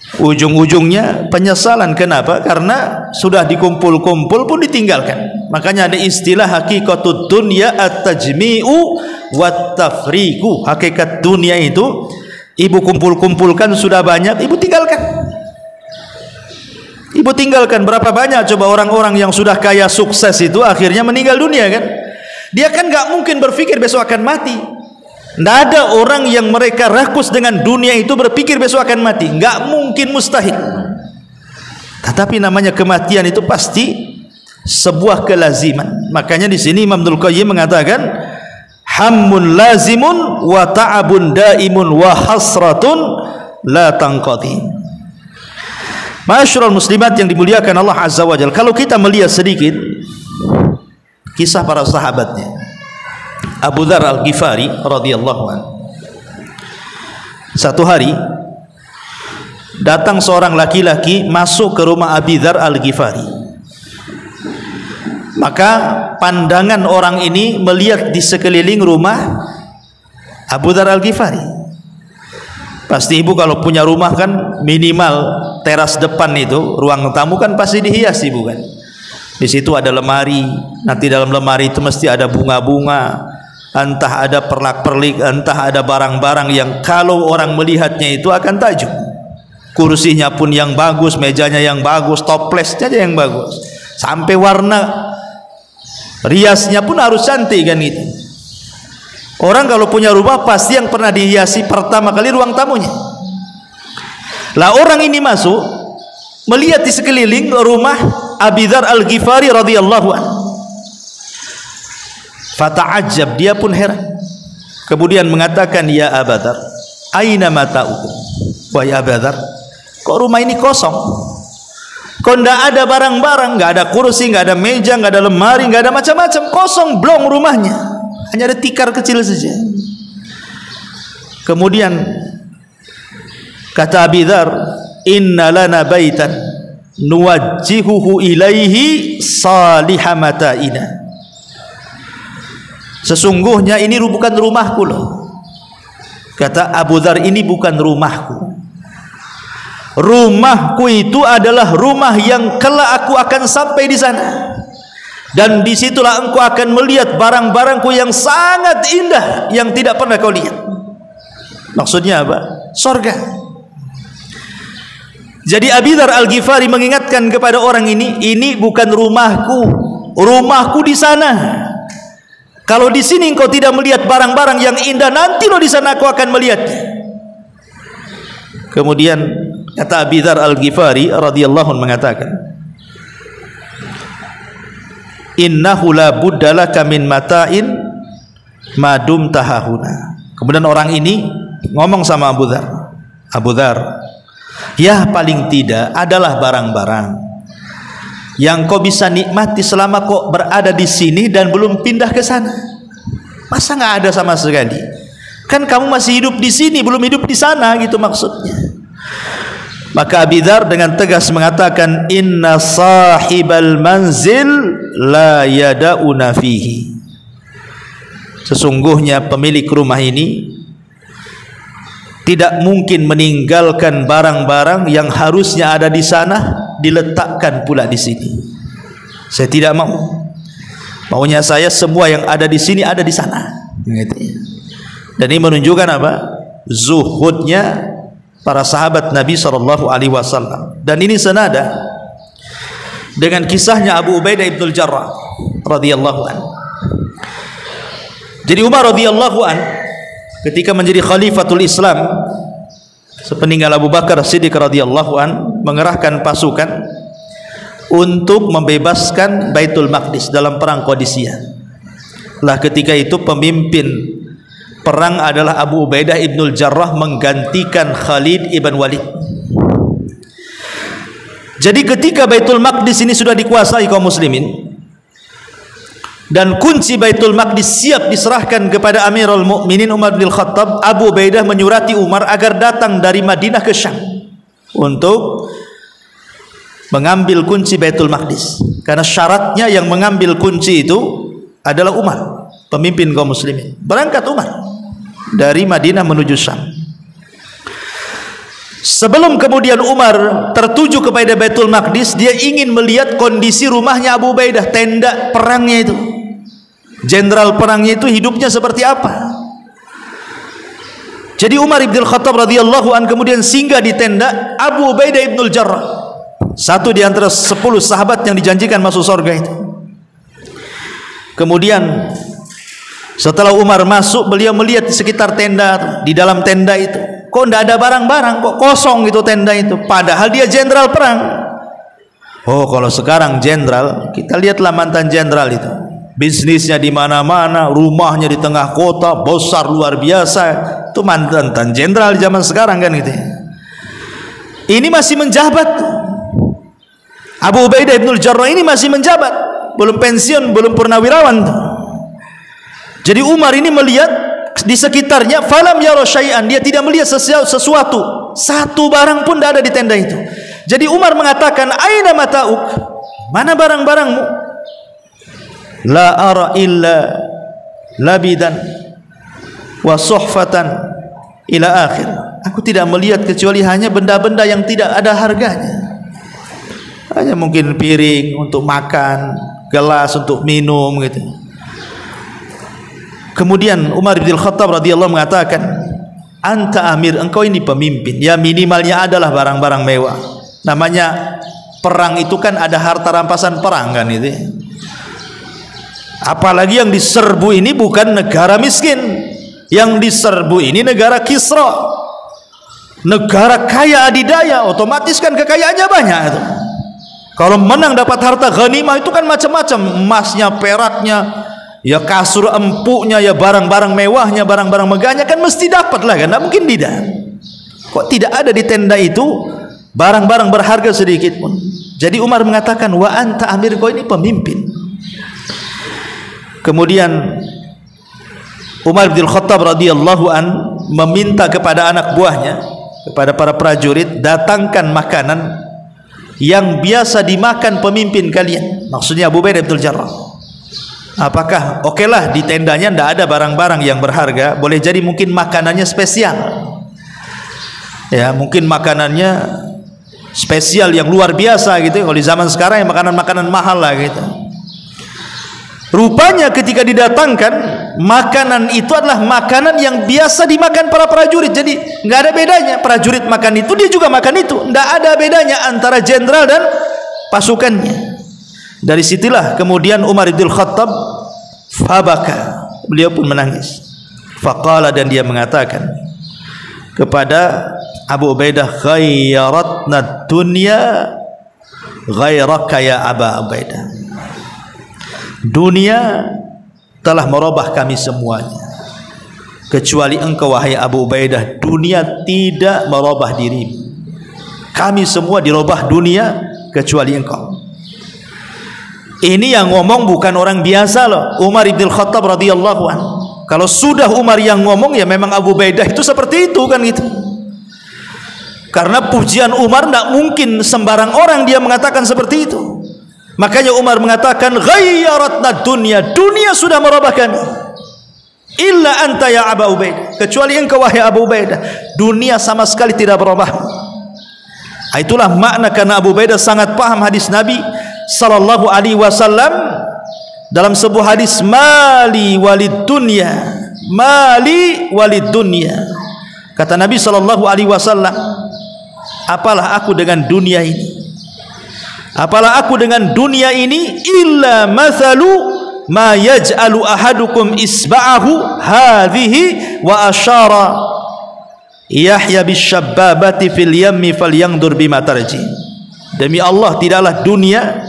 [SPEAKER 2] Ujung-ujungnya penyesalan. Kenapa? Karena sudah dikumpul-kumpul pun ditinggalkan. Makanya ada istilah hakikatud dunya at-tajmi'u wat-tafriqu. Hakikat dunia itu, ibu kumpul-kumpulkan sudah banyak, ibu tinggalkan. Ibu tinggalkan. Berapa banyak coba orang-orang yang sudah kaya sukses itu akhirnya meninggal dunia kan? Dia kan gak mungkin berpikir besok akan mati. Tidak ada orang yang mereka rakus dengan dunia itu berpikir besok akan mati. Gak mungkin, mustahil. Tetapi namanya kematian itu pasti sebuah kelaziman. Makanya di sini Imam Abdul Qayyim mengatakan, hammun lazimun wa ta'abun daimun wa hasratun la tanqati. Ma'asyiral muslimat yang dimuliakan Allah Azza wa Jalla, kalau kita melihat sedikit kisah para sahabatnya, Abu Dzar Al-Ghifari radhiyallahu anhu. Satu hari datang seorang laki-laki masuk ke rumah Abu Dzar Al-Ghifari. Maka pandangan orang ini melihat di sekeliling rumah Abu Dzar Al-Ghifari. Pasti ibu kalau punya rumah kan minimal teras depan itu, ruang tamu kan pasti dihiasi, bukan? Di situ ada lemari, nanti dalam lemari itu mesti ada bunga-bunga, entah ada perlak-perlik, entah ada barang-barang yang kalau orang melihatnya itu akan takjub. Kursinya pun yang bagus, mejanya yang bagus, toplesnya yang bagus, sampai warna riasnya pun harus cantik kan gitu. Orang kalau punya rumah pasti yang pernah dihiasi pertama kali ruang tamunya. Lah orang ini masuk melihat di sekeliling rumah Abu Dzar Al-Ghifari radhiyallahu anhu. Fata'ajjab, dia pun heran. Kemudian mengatakan, ya Abu Dzar, aina mata'ukum? Wahai Abu Dzar, kok rumah ini kosong? Kok enggak ada barang-barang, enggak ada kursi, enggak ada meja, enggak ada lemari, enggak ada macam-macam, kosong blong rumahnya. Hanya ada tikar kecil saja. Kemudian kata Abu Dzar, inna lana baitan nuwajjihuhu ilaihi salihah mata'ina. Sesungguhnya ini bukan rumahku loh. Kata Abu Dzar, ini bukan rumahku. Rumahku itu adalah rumah yang kelak aku akan sampai di sana. Dan disitulah engkau akan melihat barang-barangku yang sangat indah yang tidak pernah kau lihat. Maksudnya apa? Surga. Jadi Abi Dzar Al-Ghifari mengingatkan kepada orang ini bukan rumahku. Rumahku di sana. Kalau di sini engkau tidak melihat barang-barang yang indah, nanti lo di sana aku akan melihat. Kemudian kata Abi Dzar Al-Ghifari radhiyallahu anhu mengatakan, innahu la budda laka min mata'in ma dumta hahuna. Kemudian orang ini ngomong sama Abu Dzar, Abu Dzar, ya paling tidak adalah barang-barang yang kau bisa nikmati selama kau berada di sini dan belum pindah ke sana. Masa nggak ada sama sekali? Kan kamu masih hidup di sini, belum hidup di sana, gitu maksudnya. Maka Abi Dzar dengan tegas mengatakan, inna sahibal manzil la yada'una fihi. Sesungguhnya pemilik rumah ini tidak mungkin meninggalkan barang-barang yang harusnya ada di sana diletakkan pula di sini. Saya tidak mau. Maunya saya semua yang ada di sini ada di sana. Dan ini menunjukkan apa? Zuhudnya para sahabat Nabi SAW. Dan ini senada dengan kisahnya Abu Ubaidah ibn al-Jarrah radhiyallahu anhu. Jadi Umar radhiyallahu anhu ketika menjadi khalifatul Islam sepeninggal Abu Bakar Siddiq radhiyallahu anhu mengerahkan pasukan untuk membebaskan Baitul Maqdis dalam perang Qadisiyah. Lah ketika itu pemimpin perang adalah Abu Ubaidah ibn al-Jarrah menggantikan Khalid ibn Walid. Jadi ketika Baitul Maqdis ini sudah dikuasai kaum muslimin dan kunci Baitul Maqdis siap diserahkan kepada Amirul Mukminin Umar bin Khattab, Abu Ubaidah menyurati Umar agar datang dari Madinah ke Syam untuk mengambil kunci Baitul Maqdis. Karena syaratnya yang mengambil kunci itu adalah Umar, pemimpin kaum muslimin. Berangkat Umar dari Madinah menuju Syam. Sebelum kemudian Umar tertuju kepada Baitul Maqdis, dia ingin melihat kondisi rumahnya Abu Ubaidah, tenda perangnya itu, jenderal perangnya itu hidupnya seperti apa. Jadi Umar ibn Khattab radhiyallahu an kemudian singgah di tenda Abu Ubaidah ibn al-Jarrah, satu di antara 10 sahabat yang dijanjikan masuk surga itu. Kemudian setelah Umar masuk, beliau melihat di sekitar tenda, di dalam tenda itu kok tidak ada barang-barang, kok kosong itu tenda itu, padahal dia jenderal perang. Oh, kalau sekarang jenderal, kita lihatlah mantan jenderal itu, bisnisnya di mana-mana, rumahnya di tengah kota, besar luar biasa. Itu mantan jenderal zaman sekarang kan gitu. Ini masih menjabat. Abu Ubaidah ibn al-Jarrah ini masih menjabat, belum pensiun, belum purnawirawan. Jadi Umar ini melihat di sekitarnya, falam yara syai'an, dia tidak melihat sesuatu, satu barang pun tidak ada di tenda itu. Jadi Umar mengatakan, aina mata'uk, mana barang-barangmu? La ara illa labidan wa suhfatan ila akhir. Aku tidak melihat kecuali hanya benda-benda yang tidak ada harganya, hanya mungkin piring untuk makan, gelas untuk minum gitu. Kemudian Umar bin Khattab radhiyallahu mengatakan, anta amir, engkau ini pemimpin, ya minimalnya adalah barang-barang mewah. Namanya perang itu kan ada harta rampasan perang kan itu. Apalagi yang diserbu ini bukan negara miskin, yang diserbu ini negara Kisra, negara kaya adidaya, otomatis kan kekayaannya banyak itu. Kalau menang dapat harta ghanimah itu kan macam-macam, emasnya, peraknya, ya kasur empuknya, ya barang-barang mewahnya, barang-barang megahnya, kan mesti dapat lah kan, tidak mungkin tidak. Kok tidak ada di tenda itu barang-barang berharga sedikit pun. Jadi Umar mengatakan, wa anta amir, kau ini pemimpin. Kemudian Umar bin Khattab radhiyallahu an meminta kepada anak buahnya, kepada para prajurit, datangkan makanan yang biasa dimakan pemimpin kalian, maksudnya Abu Ubaidah bin al-Jarrah. Apakah okelah di tendanya tidak ada barang-barang yang berharga, boleh jadi mungkin makanannya spesial, ya mungkin makanannya spesial yang luar biasa gitu. Kalau di zaman sekarang ya makanan-makanan mahal lah gitu. Rupanya ketika didatangkan makanan itu adalah makanan yang biasa dimakan para prajurit. Jadi nggak ada bedanya, prajurit makan itu, dia juga makan itu. Nggak ada bedanya antara jenderal dan pasukannya. Dari situlah kemudian Umar bin Khattab fabaka, beliau pun menangis. Faqala, dan dia mengatakan kepada Abu Ubaidah, ghayyaratna dunya ghairaka ya Aba Ubaidah. Dunia telah merubah kami semuanya, kecuali engkau wahai Abu Ubaidah. Dunia tidak merubah dirimu. Kami semua dirubah dunia kecuali engkau. Ini yang ngomong bukan orang biasa loh, Umar bin Khattab radhiyallahu anhu. Kalau sudah Umar yang ngomong, ya memang Abu Ubaidah itu seperti itu kan gitu. Karena pujian Umar tidak mungkin sembarang orang dia mengatakan seperti itu. Makanya Umar mengatakan, ghayyaratna dunya, dunia sudah merubah kami. Illa anta ya Abu Ubaidah, kecuali engkau wahai Abu Ubaidah, dunia sama sekali tidak berubah. Itulah makna, karena Abu Ubaidah sangat paham hadis Nabi sallallahu alaihi wasallam dalam sebuah hadis, mali walid dunya, mali walid dunya. Kata Nabi sallallahu alaihi wasallam, apalah aku dengan dunia ini? Apalah aku dengan dunia ini? Illa mathalu ma yaj'alu ahadukum isba'ahu hadhihi wa asyara Yahya bisyababati fil yammi falyangdur bima tarji. Demi Allah, tidaklah dunia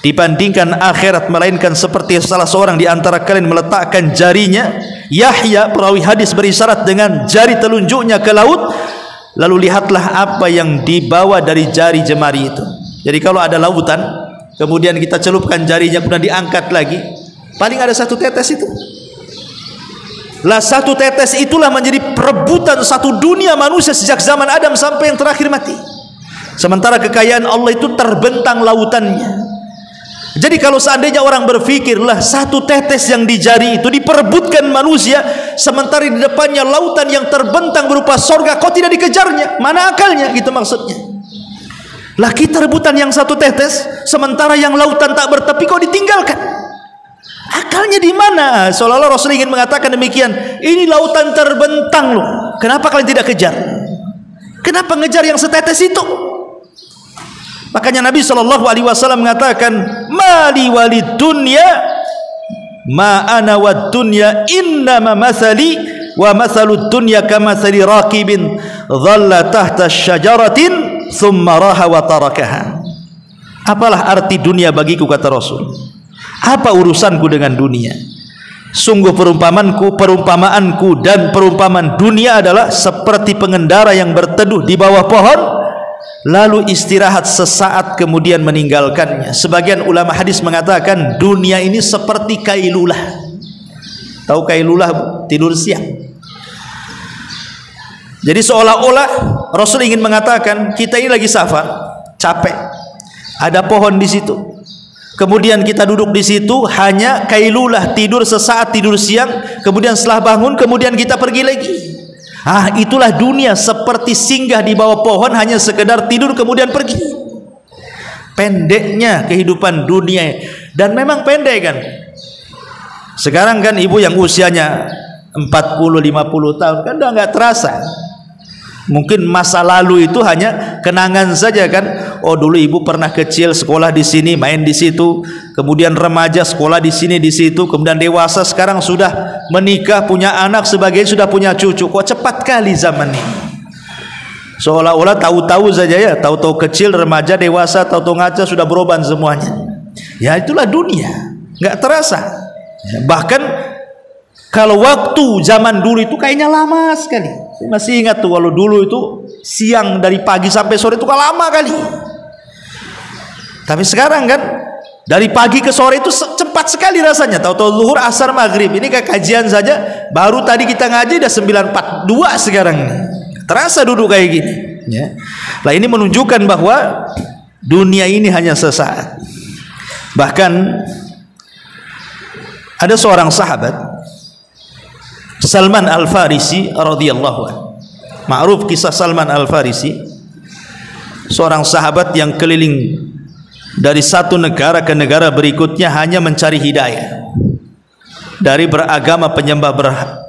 [SPEAKER 2] dibandingkan akhirat melainkan seperti salah seorang di antara kalian meletakkan jarinya, Yahya perawi hadis berisyarat dengan jari telunjuknya ke laut, lalu lihatlah apa yang dibawa dari jari jemari itu. Jadi kalau ada lautan, kemudian kita celupkan jarinya, kemudian diangkat lagi, paling ada satu tetes itu. Lah satu tetes itulah menjadi perebutan satu dunia manusia sejak zaman Adam sampai yang terakhir mati. Sementara kekayaan Allah itu terbentang lautannya. Jadi kalau seandainya orang berpikir, lah satu tetes yang di jari itu diperebutkan manusia, sementara di depannya lautan yang terbentang berupa sorga, kok tidak dikejarnya? Mana akalnya? Gitu maksudnya. Lah kita rebutan yang satu tetes, sementara yang lautan tak bertepi kok ditinggalkan. Akalnya di mana? Seolah-olah Rasul ingin mengatakan demikian. Ini lautan terbentang loh, kenapa kalian tidak kejar? Kenapa ngejar yang setetes itu? Makanya Nabi SAW mengatakan, mali walid dunya ma ana wad dunya innama mathali wa mathalud dunya kamathali raqibin dhalla tahta syajaratin thumma raha wa tarakaha. Apalah arti dunia bagiku, kata Rasul? Apa urusanku dengan dunia? Sungguh perumpamaanku dan perumpamaan dunia adalah seperti pengendara yang berteduh di bawah pohon, lalu istirahat sesaat kemudian meninggalkannya. Sebagian ulama hadis mengatakan dunia ini seperti kailulah. Tahu kailulah, tidur siang. Jadi seolah-olah Rasul ingin mengatakan, kita ini lagi safar, capek, ada pohon di situ, kemudian kita duduk di situ, hanya kailulah, tidur sesaat, tidur siang, kemudian setelah bangun, kemudian kita pergi lagi. Itulah dunia, seperti singgah di bawah pohon, hanya sekedar tidur kemudian pergi. Pendeknya kehidupan dunia, dan memang pendek kan. Sekarang kan ibu yang usianya 40-50 tahun kan udah nggak terasa. Mungkin masa lalu itu hanya kenangan saja kan. Oh dulu ibu pernah kecil sekolah di sini, main di situ, kemudian remaja sekolah di sini di situ, kemudian dewasa sekarang sudah menikah, punya anak, sebagainya, sudah punya cucu. Kok cepat kali zaman ini. Seolah-olah tahu-tahu saja ya, tahu-tahu kecil, remaja, dewasa, tahu-tahu ngaca sudah beroban semuanya. Ya itulah dunia, nggak terasa. Bahkan kalau waktu zaman dulu itu kayaknya lama sekali. Saya masih ingat tuh kalau dulu itu siang dari pagi sampai sore itu kan lama kali. Tapi sekarang kan dari pagi ke sore itu cepat sekali rasanya. Tahu-tahu zuhur, asar, maghrib. Ini kayak kajian saja, baru tadi kita ngaji udah 9.42 sekarang nih. Terasa duduk kayak gini. Ya. Nah ini menunjukkan bahwa dunia ini hanya sesaat. Bahkan ada seorang sahabat, Salman Al-Farisi radhiyallahu anhu. Ma'ruf kisah Salman Al-Farisi, seorang sahabat yang keliling dari satu negara ke negara berikutnya hanya mencari hidayah. dari beragama penyembah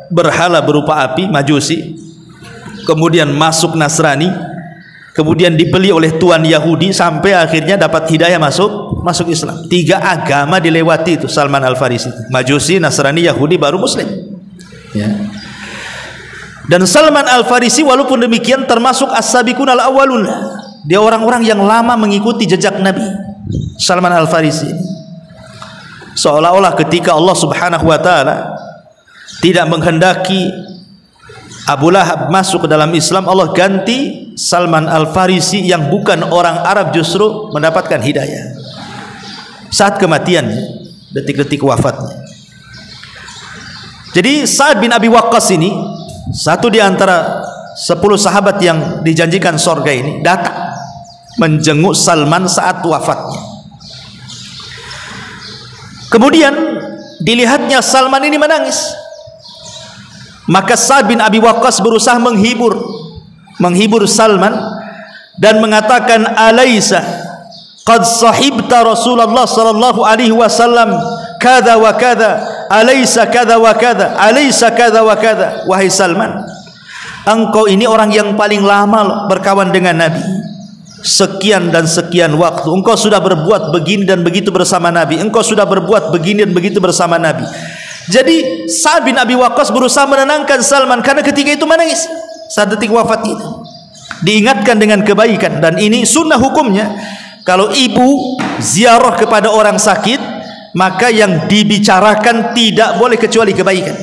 [SPEAKER 2] berhala berupa api, Majusi, kemudian masuk Nasrani, kemudian dibeli oleh tuan Yahudi sampai akhirnya dapat hidayah masuk Islam. 3 agama dilewati itu Salman Al-Farisi, Majusi, Nasrani, Yahudi, baru Muslim, ya. Dan Salman Al-Farisi walaupun demikian termasuk as-sabiqun al-awwalun, dia orang-orang yang lama mengikuti jejak Nabi. Salman Al-Farisi seolah-olah ketika Allah Subhanahu wa taala tidak menghendaki Abu Lahab masuk ke dalam Islam, Allah ganti Salman Al-Farisi yang bukan orang Arab justru mendapatkan hidayah saat kematiannya, detik-detik wafatnya. Jadi Sa'ad bin Abi Waqqas ini satu di antara 10 sahabat yang dijanjikan surga ini datang menjenguk Salman saat wafatnya. Kemudian dilihatnya Salman ini menangis, maka Sa'ad bin Abi Waqqas berusaha menghibur Salman dan mengatakan, alaisa qad sahibta Rasulullah sallallahu alaihi wasallam kada wa kada, alaisa kada wa kada, alaisa kada wa kada. Wahai Salman, engkau ini orang yang paling lama berkawan dengan Nabi, sekian dan sekian waktu engkau sudah berbuat begini dan begitu bersama Nabi, engkau sudah berbuat begini dan begitu bersama Nabi. Jadi Sa'ad bin Abi Waqqas berusaha menenangkan Salman karena ketika itu menangis saat detik wafat itu, diingatkan dengan kebaikan. Dan ini sunnah hukumnya, kalau ibu ziarah kepada orang sakit, maka yang dibicarakan tidak boleh kecuali kebaikan.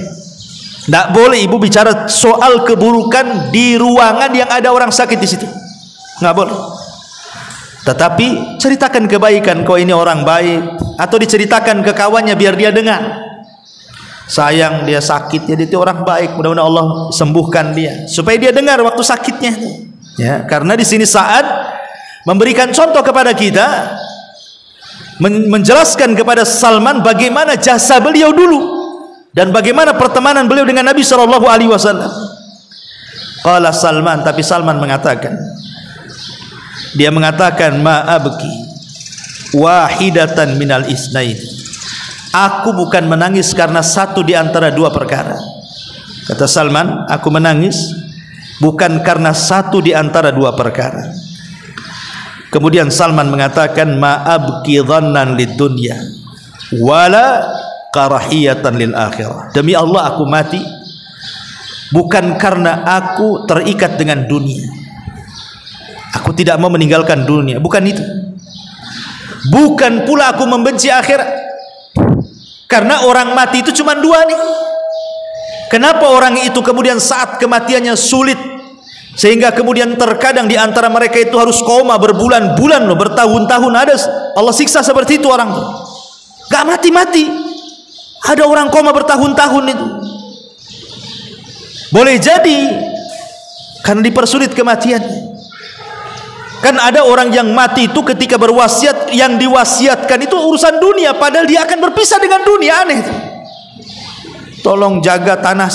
[SPEAKER 2] Tidak boleh ibu bicara soal keburukan di ruangan yang ada orang sakit di situ, nggak boleh. Tetapi ceritakan kebaikan, kau ini orang baik, atau diceritakan ke kawannya biar dia dengar. Sayang dia sakit, jadi dia orang baik, mudah-mudahan Allah sembuhkan dia, supaya dia dengar waktu sakitnya. Ya, karena di sini Sa'ad memberikan contoh kepada kita, menjelaskan kepada Salman bagaimana jasa beliau dulu dan bagaimana pertemanan beliau dengan Nabi sallallahu alaihi wasallam. Qala Salman, tapi Salman mengatakan, dia mengatakan, ma'abki wahidatan minal isnain, aku bukan menangis karena satu di antara 2 perkara. Kata Salman, aku menangis bukan karena satu di antara 2 perkara. Kemudian Salman mengatakan, ma'abki dhannan lid dunya wala karahiyatan lil akhirah. Demi Allah aku mati bukan karena aku terikat dengan dunia, aku tidak mau meninggalkan dunia, bukan itu. Bukan pula aku membenci akhirat, karena orang mati itu cuma 2 nih. Kenapa orang itu kemudian saat kematiannya sulit, sehingga kemudian terkadang di antara mereka itu harus koma berbulan-bulan loh, bertahun-tahun. Ada Allah siksa seperti itu orang tuh, gak mati-mati. Ada orang koma bertahun-tahun itu. Boleh jadi karena dipersulit kematian. Kan ada orang yang mati itu ketika berwasiat, yang diwasiatkan itu urusan dunia, padahal dia akan berpisah dengan dunia. Aneh itu. Tolong jaga tanah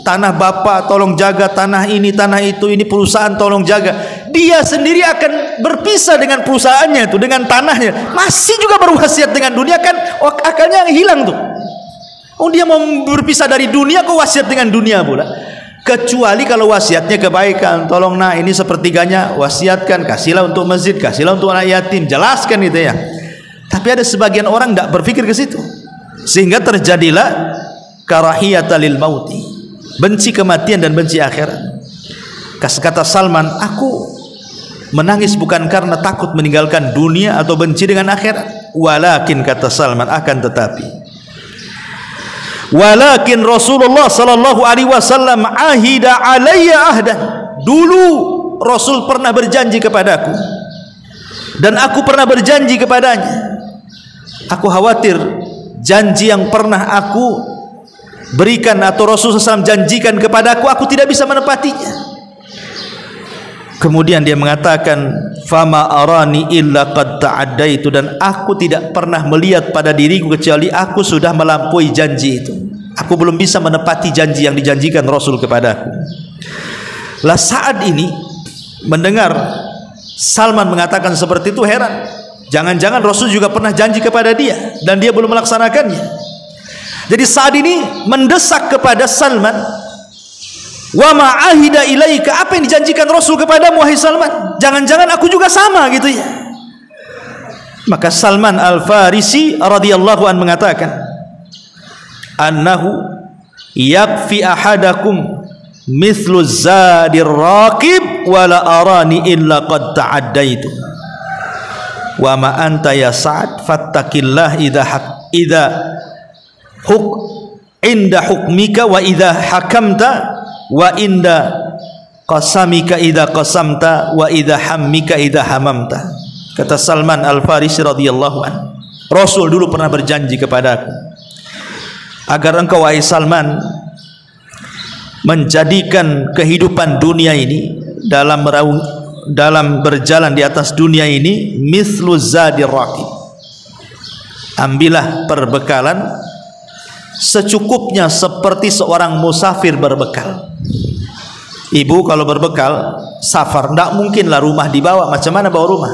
[SPEAKER 2] tanah bapak, tolong jaga tanah ini, tanah itu, ini perusahaan tolong jaga. Dia sendiri akan berpisah dengan perusahaannya itu, dengan tanahnya. Masih juga berwasiat dengan dunia, kan akalnya hilang tuh. Oh, dia mau berpisah dari dunia, kok wasiat dengan dunia pula. Kecuali kalau wasiatnya kebaikan, tolong nah ini sepertiganya wasiatkan, kasihlah untuk masjid, kasihlah untuk anak yatim, jelaskan gitu ya. Tapi ada sebagian orang tidak berpikir ke situ, sehingga terjadilah karahiyata lil mauti, benci kematian dan benci akhirat. Kata Salman, aku menangis bukan karena takut meninggalkan dunia atau benci dengan akhirat, walakin, kata Salman, akan tetapi, walakin Rasulullah sallallahu alaihi wasallam ahida alayya ahdan. Dulu Rasul pernah berjanji kepadaku dan aku pernah berjanji kepadanya. Aku khawatir janji yang pernah aku berikan atau Rasul SAW janjikan kepadaku, aku tidak bisa menepatinya. Kemudian dia mengatakan, fama arani illa qad ta'addaitu, dan aku tidak pernah melihat pada diriku kecuali aku sudah melampaui janji itu. Aku belum bisa menepati janji yang dijanjikan Rasul kepadaku. Lah saat ini mendengar Salman mengatakan seperti itu, heran. Jangan-jangan Rasul juga pernah janji kepada dia dan dia belum melaksanakannya. Jadi Sa'ad ini mendesak kepada Salman, wa ma'ahida ilaika, apa yang dijanjikan Rasul kepadamu wahai Salman? Jangan-jangan aku juga sama gitu ya. Maka Salman Al-Farisi radhiyallahu an mengatakan, annahu yakfi ahadakum mithlu zadir raqib wala arani illa qad ta'addaitu wa ma anta ya Sa'ad fattaqillah idza inda hukmika wa idza hakamta wa inda qasamika idza qasamta wa idza hammika idza hamamta. Kata Salman Al-Farisi radhiyallahu an, Rasul dulu pernah berjanji kepadaku agar engkau wahai Salman menjadikan kehidupan dunia ini dalam berjalan di atas dunia ini mithlu zadir raqib, ambillah perbekalan secukupnya seperti seorang musafir berbekal. Ibu kalau berbekal safar, tidak mungkinlah rumah dibawa. Macam mana bawa rumah?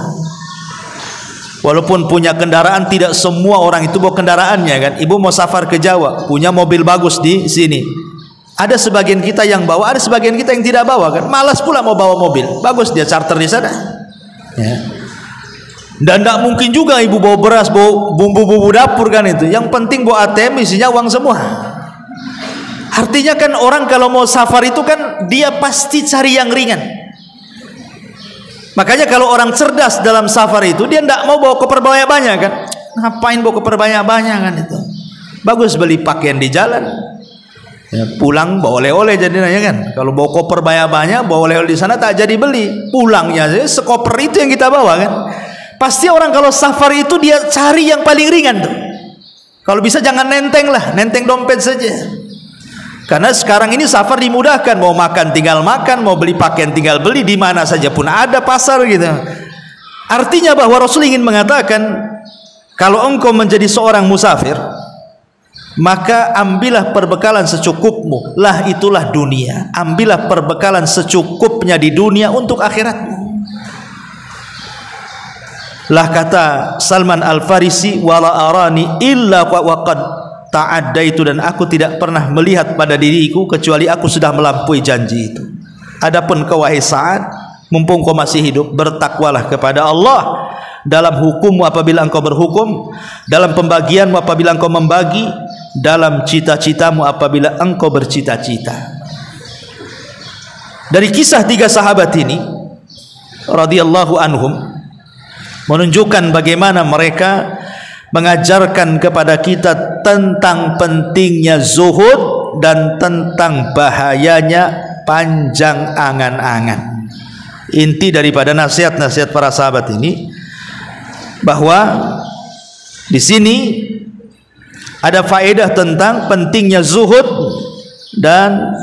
[SPEAKER 2] Walaupun punya kendaraan, tidak semua orang itu bawa kendaraannya kan. Ibu mau safar ke Jawa, punya mobil bagus di sini. Ada sebagian kita yang bawa, ada sebagian kita yang tidak bawa kan. Malas pula mau bawa mobil, bagus dia charter di sana. Ya. Dan tidak mungkin juga ibu bawa beras, bawa bumbu-bumbu dapur kan itu. Yang penting bawa ATM isinya uang semua. Artinya kan orang kalau mau safar itu kan dia pasti cari yang ringan. Makanya kalau orang cerdas dalam safar itu dia tidak mau bawa koper banyak-banyak kan. Ngapain bawa koper banyak-banyak kan itu. Bagus beli pakaian di jalan. Ya, pulang bawa oleh-oleh jadinya kan. Kalau bawa koper banyak-banyak, bawa oleh-oleh di sana tak jadi beli. Pulangnya sekoper itu yang kita bawa kan. Pasti orang kalau safar itu dia cari yang paling ringan tuh. Kalau bisa jangan nenteng lah, nenteng dompet saja. Karena sekarang ini safar dimudahkan, mau makan tinggal makan, mau beli pakaian tinggal beli, di mana saja pun ada pasar gitu. Artinya bahwa Rasul ingin mengatakan, kalau engkau menjadi seorang musafir, maka ambillah perbekalan secukupmu, lah itulah dunia. Ambillah perbekalan secukupnya di dunia untuk akhiratmu. Lah kata Salman Al-Farisi, wala arani illa waqad ta'addaitu, dan aku tidak pernah melihat pada diriku kecuali aku sudah melampaui janji itu. Adapun kau wahai Sa'ad, mumpung kau masih hidup, bertakwalah kepada Allah dalam hukummu apabila engkau berhukum, dalam pembagianmu apabila engkau membagi, dalam cita-citamu apabila engkau bercita-cita. Dari kisah tiga sahabat ini radhiyallahu anhum menunjukkan bagaimana mereka mengajarkan kepada kita tentang pentingnya zuhud dan tentang bahayanya panjang angan-angan. Inti daripada nasihat-nasihat para sahabat ini bahwa di sini ada faedah tentang pentingnya zuhud dan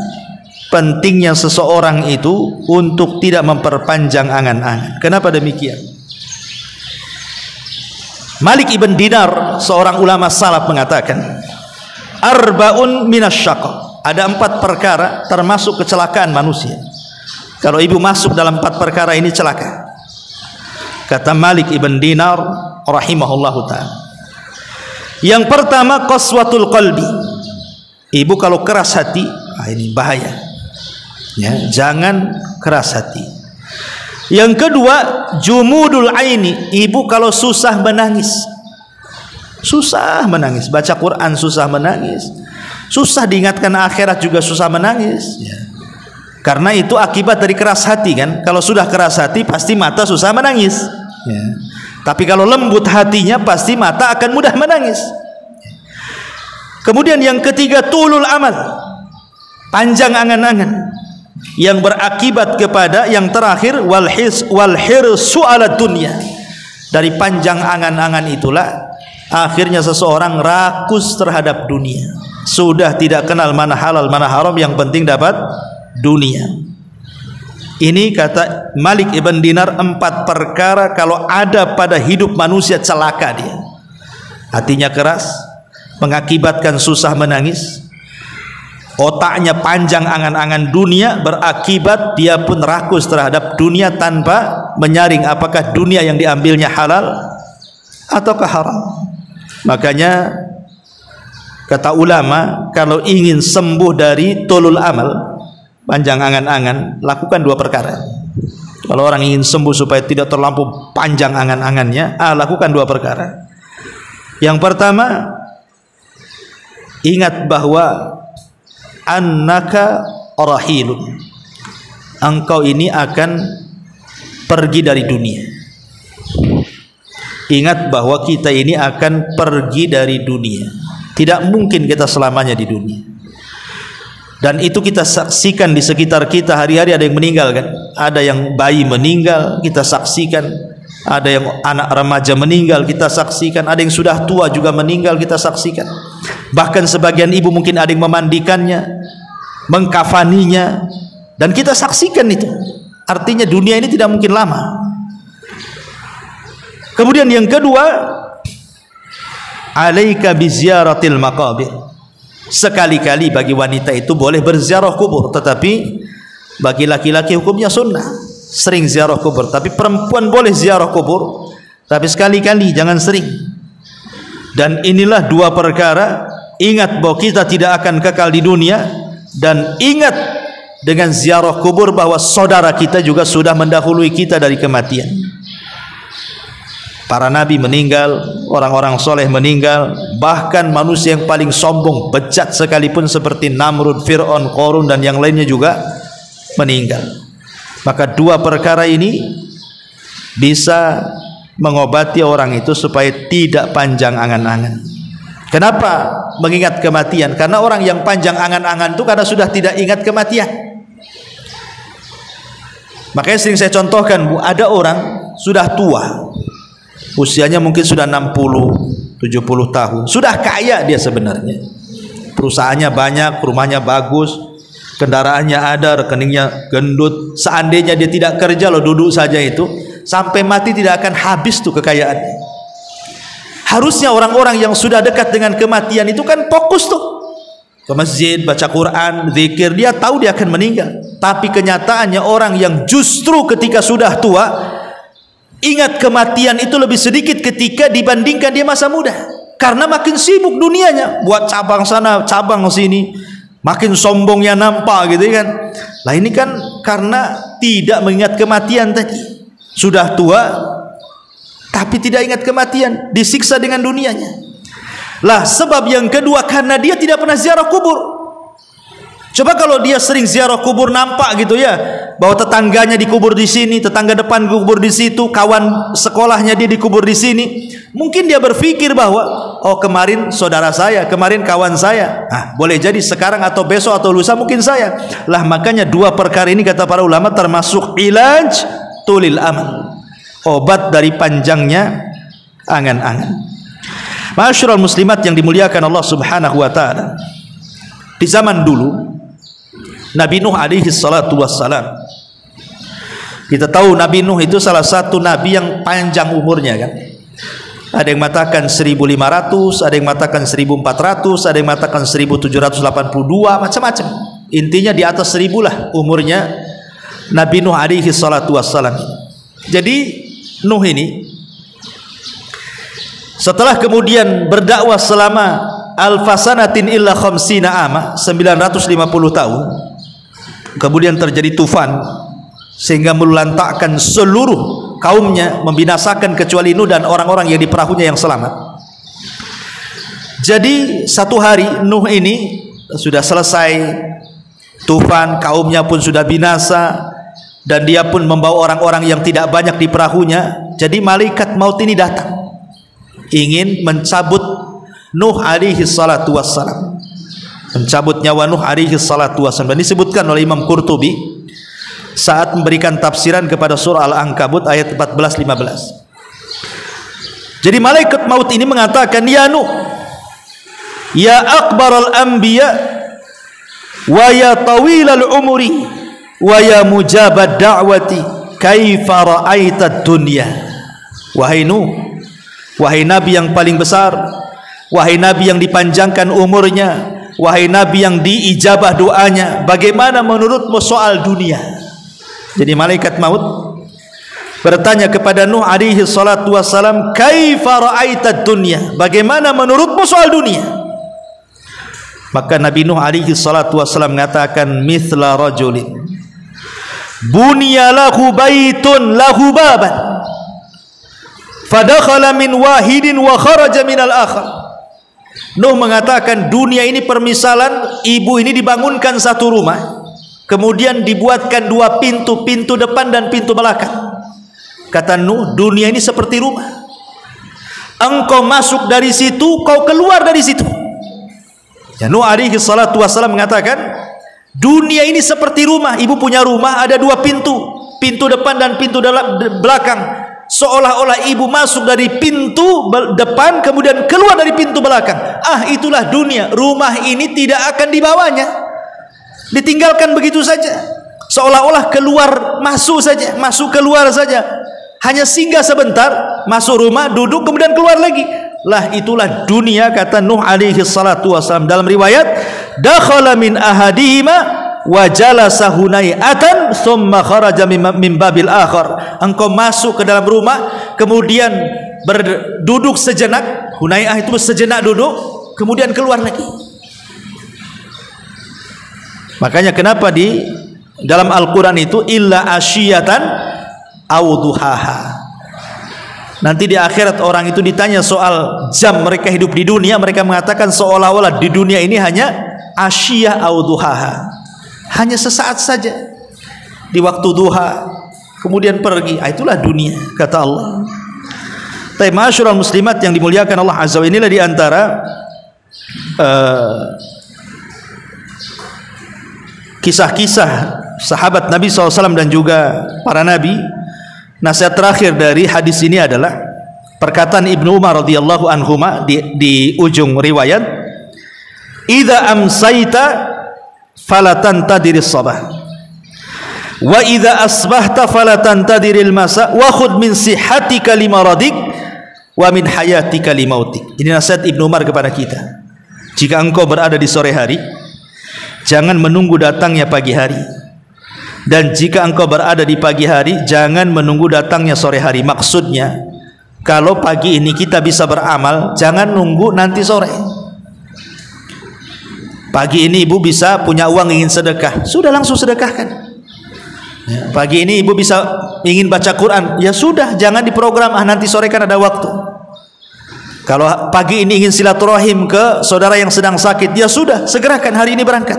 [SPEAKER 2] pentingnya seseorang itu untuk tidak memperpanjang angan-angan. Kenapa demikian? Malik ibn Dinar, seorang ulama salaf, mengatakan arba'un minasyaqa, ada 4 perkara termasuk kecelakaan manusia. Kalau ibu masuk dalam 4 perkara ini celaka. Kata Malik ibn Dinar rahimahullahu ta'ala, yang pertama qaswatul qalbi. Ibu kalau keras hati, ini bahaya ya, jangan keras hati. Yang kedua jumudul aini. Ibu kalau susah menangis, susah menangis, baca Quran susah menangis, susah diingatkan akhirat juga susah menangis ya. Karena itu akibat dari keras hati kan. Kalau sudah keras hati pasti mata susah menangis ya. Tapi kalau lembut hatinya pasti mata akan mudah menangis. Kemudian yang ketiga tulul amal, panjang angan-angan, yang berakibat kepada yang terakhir wal hirsu ala dunya. Dari panjang angan-angan itulah akhirnya seseorang rakus terhadap dunia, sudah tidak kenal mana halal mana haram, yang penting dapat dunia. Ini kata Malik ibn Dinar 4 perkara kalau ada pada hidup manusia celaka dia. Hatinya keras mengakibatkan susah menangis, otaknya panjang angan-angan dunia, berakibat dia pun rakus terhadap dunia tanpa menyaring apakah dunia yang diambilnya halal ataukah haram. Makanya Kata ulama, kalau ingin sembuh dari tulul amal, panjang angan-angan, lakukan dua perkara. Kalau orang ingin sembuh supaya tidak terlampau panjang angan-angannya, lakukan dua perkara. Yang pertama, ingat bahwa annaka rahilun, engkau ini akan pergi dari dunia. Ingat bahwa kita ini akan pergi dari dunia. Tidak mungkin kita selamanya di dunia. Dan itu kita saksikan di sekitar kita hari-hari. Ada yang meninggal kan, ada yang bayi meninggal, kita saksikan. Ada yang anak remaja meninggal, kita saksikan. Ada yang sudah tua juga meninggal, kita saksikan. Bahkan sebagian ibu mungkin ada yang memandikannya, mengkafaninya, dan kita saksikan itu. Artinya dunia ini tidak mungkin lama. Kemudian yang kedua, alaika biziaratil maqabir. Sekali-kali bagi wanita itu boleh berziarah kubur, tetapi bagi laki-laki hukumnya sunnah. Sering ziarah kubur, tapi perempuan boleh ziarah kubur, tapi sekali-kali, jangan sering. Dan inilah dua perkara. Ingat bahwa kita tidak akan kekal di dunia, dan ingat dengan ziarah kubur bahwa saudara kita juga sudah mendahului kita dari kematian. Para nabi meninggal, orang-orang soleh meninggal, bahkan manusia yang paling sombong, bejat sekalipun seperti Namrud, Fir'aun, Qarun dan yang lainnya juga meninggal. Maka dua perkara ini bisa mengobati orang itu supaya tidak panjang angan-angan. Kenapa mengingat kematian? Karena orang yang panjang angan-angan itu karena sudah tidak ingat kematian. Makanya sering saya contohkan, Bu, ada orang sudah tua, usianya mungkin sudah 60-70 tahun, sudah kaya dia sebenarnya, perusahaannya banyak, rumahnya bagus, kendaraannya ada, rekeningnya gendut. Seandainya dia tidak kerja, loh, duduk saja itu, sampai mati tidak akan habis tuh kekayaannya. Harusnya orang-orang yang sudah dekat dengan kematian itu kan fokus tuh ke masjid, baca Quran, zikir. Dia tahu dia akan meninggal, tapi kenyataannya orang yang justru ketika sudah tua ingat kematian itu lebih sedikit ketika dibandingkan dia masa muda. Karena makin sibuk dunianya, buat cabang sana, cabang sini, makin sombongnya nampak gitu kan. Lah ini kan karena tidak mengingat kematian tadi. Sudah tua tapi tidak ingat kematian, disiksa dengan dunianya. Lah sebab yang kedua, karena dia tidak pernah ziarah kubur. Coba kalau dia sering ziarah kubur, nampak gitu ya, bahwa tetangganya dikubur di sini, tetangga depan dikubur di situ, kawan sekolahnya dia dikubur di sini. Mungkin dia berpikir bahwa, oh kemarin saudara saya, kemarin kawan saya. Boleh jadi sekarang atau besok atau lusa mungkin saya. Lah makanya dua perkara ini kata para ulama termasuk ilaj tulil amal, obat dari panjangnya angan-angan. Ma'asyiral muslimat yang dimuliakan Allah Subhanahu wa taala. Di zaman dulu Nabi Nuh alaihi salatu wassalam, kita tahu Nabi Nuh itu salah satu nabi yang panjang umurnya kan. Ada yang mengatakan 1500, ada yang mengatakan 1400, ada yang mengatakan 1782, macam-macam. Intinya di atas 1000 lah umurnya Nabi Nuh alaihi salatu wassalam. Jadi Nuh ini setelah kemudian berdakwah selama alfasanatin illa khamsina ama, 950 tahun, kemudian terjadi tufan sehingga melantakkan seluruh kaumnya, membinasakan kecuali Nuh dan orang-orang yang di perahunya yang selamat. Jadi satu hari Nuh ini sudah selesai tufan, kaumnya pun sudah binasa, dan dia pun membawa orang-orang yang tidak banyak di perahunya. Jadi malaikat maut ini datang ingin mencabut Nuh alaihi salatu wassalam, mencabut nyawa Nuh alaihi salatu wassalam. Dan disebutkan oleh Imam Qurtubi saat memberikan tafsiran kepada surah Al-Ankabut ayat 14-15. Jadi malaikat maut ini mengatakan, ya Nuh, ya akbaral anbiya wa ya tawilal umuri wa ya mujabad da'wati, kaifa ra'aita dunya. Wahai Nuh, wahai nabi yang paling besar, wahai nabi yang dipanjangkan umurnya, wahai nabi yang diijabah doanya, bagaimana menurutmu soal dunia? Jadi malaikat maut bertanya kepada Nuh alaihi salatu wassalam, kaifa ra'aita dunya, bagaimana menurutmu soal dunia? Maka Nabi Nuh alaihi salatu wasallam mengatakan mithla rajulin buniya lahu baitun lahu baban fadakhala min wahidin wa kharaja min al-akhar. Nuh mengatakan dunia ini permisalan ibu ini dibangunkan satu rumah, kemudian dibuatkan dua pintu, pintu depan dan pintu belakang. Kata Nuh, dunia ini seperti rumah. Engkau masuk dari situ, kau keluar dari situ. Ya, Nuh alaihi salatu wasallam mengatakan dunia ini seperti rumah. Ibu punya rumah ada dua pintu, pintu depan dan pintu belakang. Seolah-olah ibu masuk dari pintu depan kemudian keluar dari pintu belakang. Itulah dunia. Rumah ini tidak akan dibawanya, ditinggalkan begitu saja. Seolah-olah keluar masuk saja, masuk keluar saja. Hanya singgah sebentar, masuk rumah, duduk, kemudian keluar lagi. Lah itulah dunia, kata Nuh alaihi salatu wasallam. Dalam riwayat, dakhala min ahadihima wa jalasa hunayatan thumma kharaja min babil akhar. Engkau masuk ke dalam rumah, kemudian berduduk sejenak. Hunayah itu sejenak duduk, kemudian keluar lagi. Makanya kenapa di dalam Al-Quran itu illa asyiyatan awduhaha. Nanti di akhirat orang itu ditanya soal jam mereka hidup di dunia, mereka mengatakan seolah-olah di dunia ini hanya asyiyah awduhaha, hanya sesaat saja di waktu duha kemudian pergi. Itulah dunia, kata Allah. Tapi ma'asyiral muslimat yang dimuliakan Allah azza wa jalla, inilah di antara kisah-kisah sahabat Nabi SAW dan juga para nabi. Nasihat terakhir dari hadis ini adalah perkataan Ibnu Umar radhiyallahu anhuma di ujung riwayat, "Idza amsayta fala tantadiris sabah wa idza asbahta fala tantadiril masa wa khudh min sihhatika limaradik wa min hayatika limautik." Ini nasihat Ibnu Umar kepada kita. Jika engkau berada di sore hari, jangan menunggu datangnya pagi hari. Dan jika engkau berada di pagi hari, jangan menunggu datangnya sore hari. Maksudnya, kalau pagi ini kita bisa beramal, jangan nunggu nanti sore. Pagi ini ibu bisa punya uang ingin sedekah, sudah langsung sedekahkan. Ya, pagi ini ibu bisa ingin baca Quran, ya sudah, jangan diprogram, nanti sore kan ada waktu. Kalau pagi ini ingin silaturahim ke saudara yang sedang sakit, ya sudah, segerakan hari ini berangkat.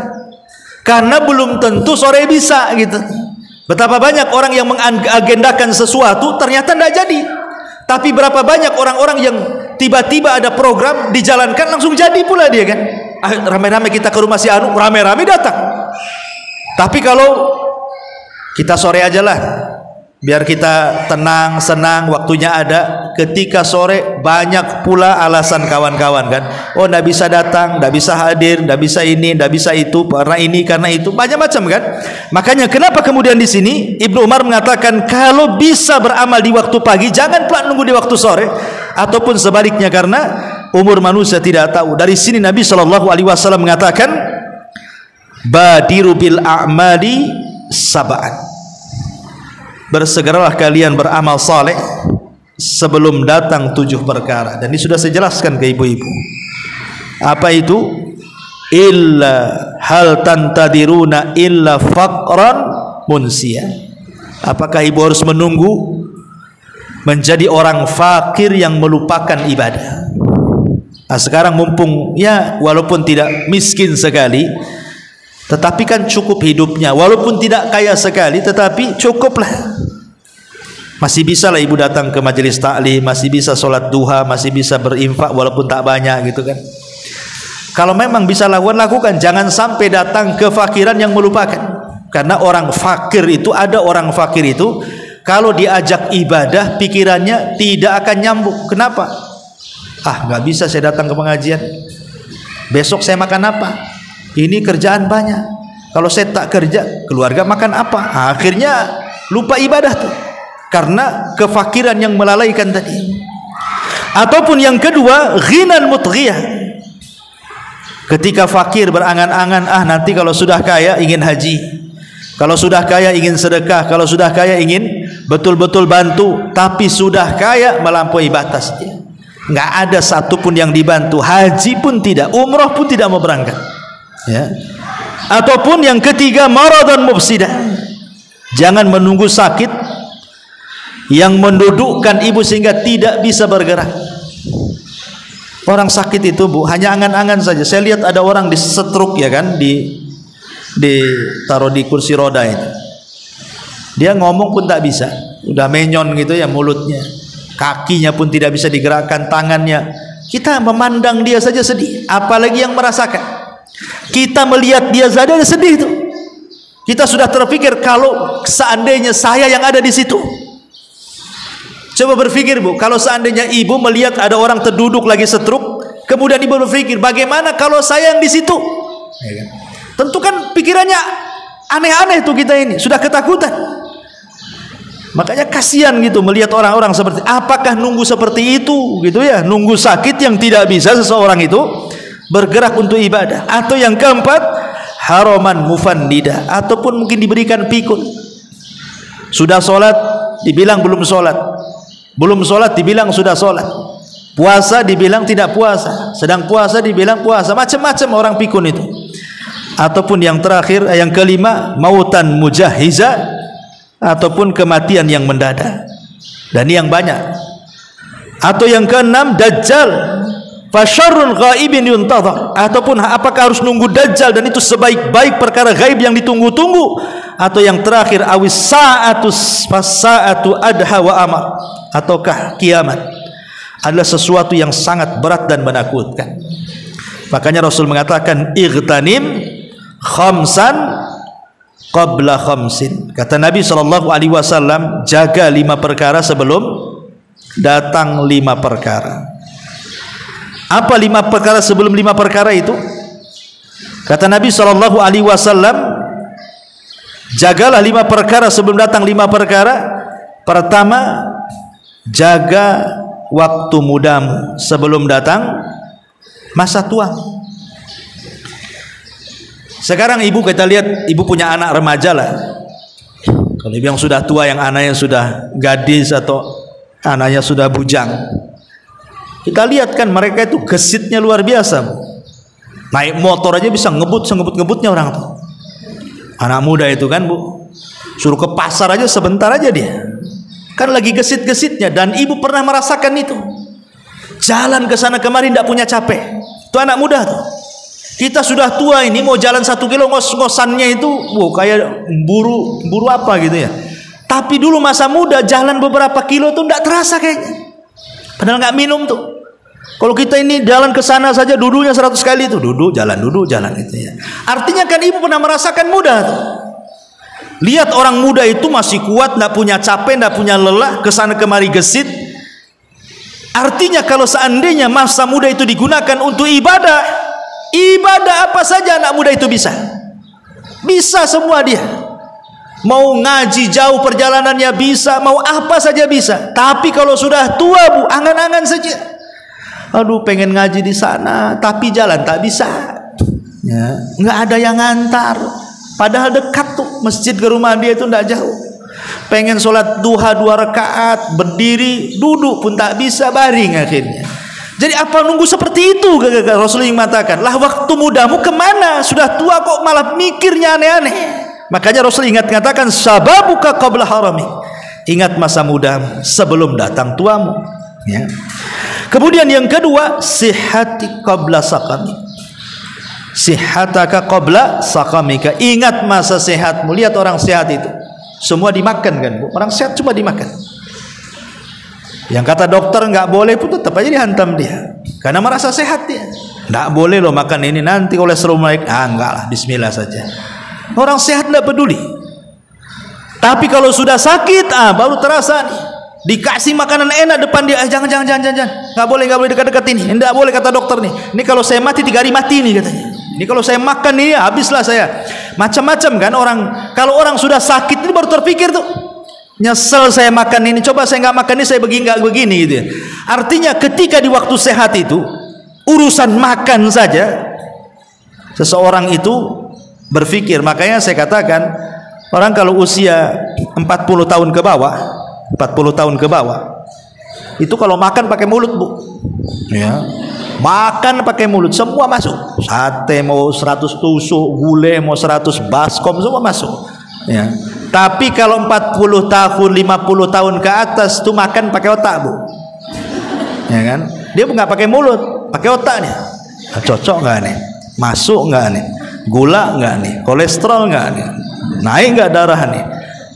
[SPEAKER 2] Karena belum tentu sore bisa gitu. Betapa banyak orang yang mengagendakan sesuatu ternyata tidak jadi. Tapi berapa banyak orang-orang yang tiba-tiba ada program dijalankan langsung jadi pula dia kan. Rame-rame kita ke rumah si Anu, rame-rame datang. Tapi kalau kita sore aja lah, biar kita tenang, senang, waktunya ada. Ketika sore banyak pula alasan kawan-kawan kan. Oh, nggak bisa datang, nggak bisa hadir, nggak bisa ini, nggak bisa itu, karena ini, karena itu, banyak macam kan. Makanya kenapa kemudian di sini Ibnu Umar mengatakan kalau bisa beramal di waktu pagi, jangan pula nunggu di waktu sore, ataupun sebaliknya, karena umur manusia tidak tahu. Dari sini Nabi Shallallahu Alaihi Wasallam mengatakan, badiru bil a'mali sab'an. Bersegeralah kalian beramal saleh sebelum datang 7 perkara. Dan ini sudah saya jelaskan ke ibu-ibu. Apa itu? Illa hal tantadiruna illa faqran munsiya. Apakah ibu harus menunggu menjadi orang fakir yang melupakan ibadah? Nah, sekarang mumpung ya walaupun tidak miskin sekali, tetapi kan cukup hidupnya, walaupun tidak kaya sekali, tetapi cukuplah. Masih bisa lah ibu datang ke majelis taklim, masih bisa sholat duha, masih bisa berinfak walaupun tak banyak gitu kan. Kalau memang bisa lakukan, jangan sampai datang kefakiran yang melupakan. Karena orang fakir itu, ada orang fakir itu kalau diajak ibadah pikirannya tidak akan nyambung. Kenapa? Nggak bisa saya datang ke pengajian, besok saya makan apa? Ini kerjaan banyak. Kalau saya tak kerja, keluarga makan apa? Akhirnya lupa ibadah tuh, karena kefakiran yang melalaikan tadi. Ataupun yang kedua, ghinan mutghiyah. Ketika fakir berangan-angan, nanti kalau sudah kaya ingin haji, kalau sudah kaya ingin sedekah, kalau sudah kaya ingin betul-betul bantu, tapi sudah kaya melampaui batas dia. Nggak ada satupun yang dibantu, haji pun tidak, umroh pun tidak mau berangkat. Ya. Ataupun yang ketiga, maradan mufsidah. Jangan menunggu sakit yang mendudukkan ibu sehingga tidak bisa bergerak. Orang sakit itu, Bu, hanya angan-angan saja. Saya lihat ada orang di stroke, ya kan, ditaruh di kursi roda itu. Dia ngomong pun tak bisa, udah menyon gitu ya mulutnya, kakinya pun tidak bisa digerakkan, tangannya. Kita memandang dia saja sedih, apalagi yang merasakan. Kita melihat dia saja sedih itu. Kita sudah terpikir kalau seandainya saya yang ada di situ. Coba berpikir, Bu, kalau seandainya ibu melihat ada orang terduduk lagi stroke, kemudian ibu berpikir, bagaimana kalau saya yang di situ? Tentu kan pikirannya aneh-aneh tuh kita ini, sudah ketakutan. Makanya kasihan gitu melihat orang-orang seperti, apakah nunggu seperti itu gitu ya, nunggu sakit yang tidak bisa seseorang itu bergerak untuk ibadah. Atau yang keempat, haraman mufannida, ataupun mungkin diberikan pikul. Sudah sholat dibilang belum sholat, belum sholat dibilang sudah sholat, puasa dibilang tidak puasa, sedang puasa dibilang puasa, macam-macam orang pikun itu. Ataupun yang terakhir, yang kelima, mautan mujahiza, ataupun kematian yang mendadak, dan ini yang banyak. Atau yang keenam, dajjal, fasyarrul ghaibin yuntadhar, ataupun apakah harus nunggu dajjal dan itu sebaik-baik perkara gaib yang ditunggu-tunggu. Atau yang terakhir, awis sa'atus fasa'atu adha wa amar, ataukah kiamat adalah sesuatu yang sangat berat dan menakutkan. Makanya Rasul mengatakan, ightanim khamsan qabla khamsin. Kata Nabi SAW, jaga 5 perkara sebelum datang 5 perkara. Apa 5 perkara sebelum 5 perkara itu? Kata Nabi SAW, jagalah 5 perkara sebelum datang 5 perkara. Pertama, jaga waktu mudamu sebelum datang masa tua. Sekarang ibu, kita lihat ibu punya anak remaja lah. Kalau ibu yang sudah tua, yang anaknya sudah gadis atau anaknya sudah bujang, kita lihat kan mereka itu gesitnya luar biasa. Naik motor aja bisa ngebut-ngebutnya orang tuh. Anak muda itu kan, Bu, suruh ke pasar aja sebentar aja dia, kan lagi gesit-gesitnya. Dan ibu pernah merasakan itu, jalan ke sana kemari tidak punya capek. Itu anak muda tuh. Kita sudah tua ini mau jalan 1 kilo ngos-ngosannya itu, kayak buru apa gitu ya. Tapi dulu masa muda jalan beberapa kilo tuh tidak terasa kayaknya. Padahal nggak minum tuh. Kalau kita ini jalan ke sana saja duduknya 100 kali itu, duduk jalan gitu ya. Artinya kan ibu pernah merasakan muda tuh. Lihat orang muda itu masih kuat, tidak punya capek, tidak punya lelah, ke sana kemari gesit. Artinya kalau seandainya masa muda itu digunakan untuk ibadah, ibadah apa saja anak muda itu bisa semua dia. Mau ngaji jauh perjalanannya bisa, mau apa saja bisa. Tapi kalau sudah tua, Bu, angan-angan saja. Aduh, pengen ngaji di sana, tapi jalan tak bisa. Ya, nggak ada yang ngantar. Padahal dekat tuh masjid ke rumah dia itu nggak jauh. Pengen sholat duha 2 rakaat, berdiri, duduk pun tak bisa, baring akhirnya. Jadi apa nunggu seperti itu? Rasulullah yang mengatakan, lah waktu mudamu kemana? Sudah tua kok malah mikirnya aneh-aneh. Makanya Rasul katakan, sababuka qabla harami. Ingat masa mudamu sebelum datang tuamu. Ya. Kemudian yang kedua, sihhati qabla saqami. Sihhataka qabla saqamika. Ingat masa sehatmu. Lihat orang sehat itu, semua dimakan kan, Bu? Orang sehat cuma dimakan. Yang kata dokter nggak boleh pun tetap aja dihantam dia, karena merasa sehat dia. Nggak boleh loh makan ini, nanti kolesterol naik. Enggak lah, bismillah saja. Orang sehat nggak peduli. Tapi kalau sudah sakit, baru terasa nih. Dikasih makanan enak depan dia, jangan, nggak boleh dekat-dekat ini. Nggak boleh kata dokter nih. Ini kalau saya mati 3 hari mati nih katanya. Ini kalau saya makan nih, habislah saya. Macam-macam kan orang. Kalau orang sudah sakit ini baru terpikir tuh, nyesel saya makan ini, coba saya nggak makan ini, saya nggak begini gitu ya. Artinya ketika di waktu sehat itu, urusan makan saja seseorang itu berpikir. Makanya saya katakan, orang kalau usia 40 tahun ke bawah, itu kalau makan pakai mulut, Bu, ya, Makan pakai mulut, semua masuk. Sate mau 100 tusuk, gulai mau 100 baskom, semua masuk. Ya. Tapi kalau 40 tahun, 50 tahun ke atas tuh makan pakai otak, Bu. Ya kan? Dia nggak pakai mulut, pakai otak nih. Nah, cocok nggak nih? Masuk nggak nih? Gula nggak nih? Kolesterol nggak nih? Naik nggak darah nih?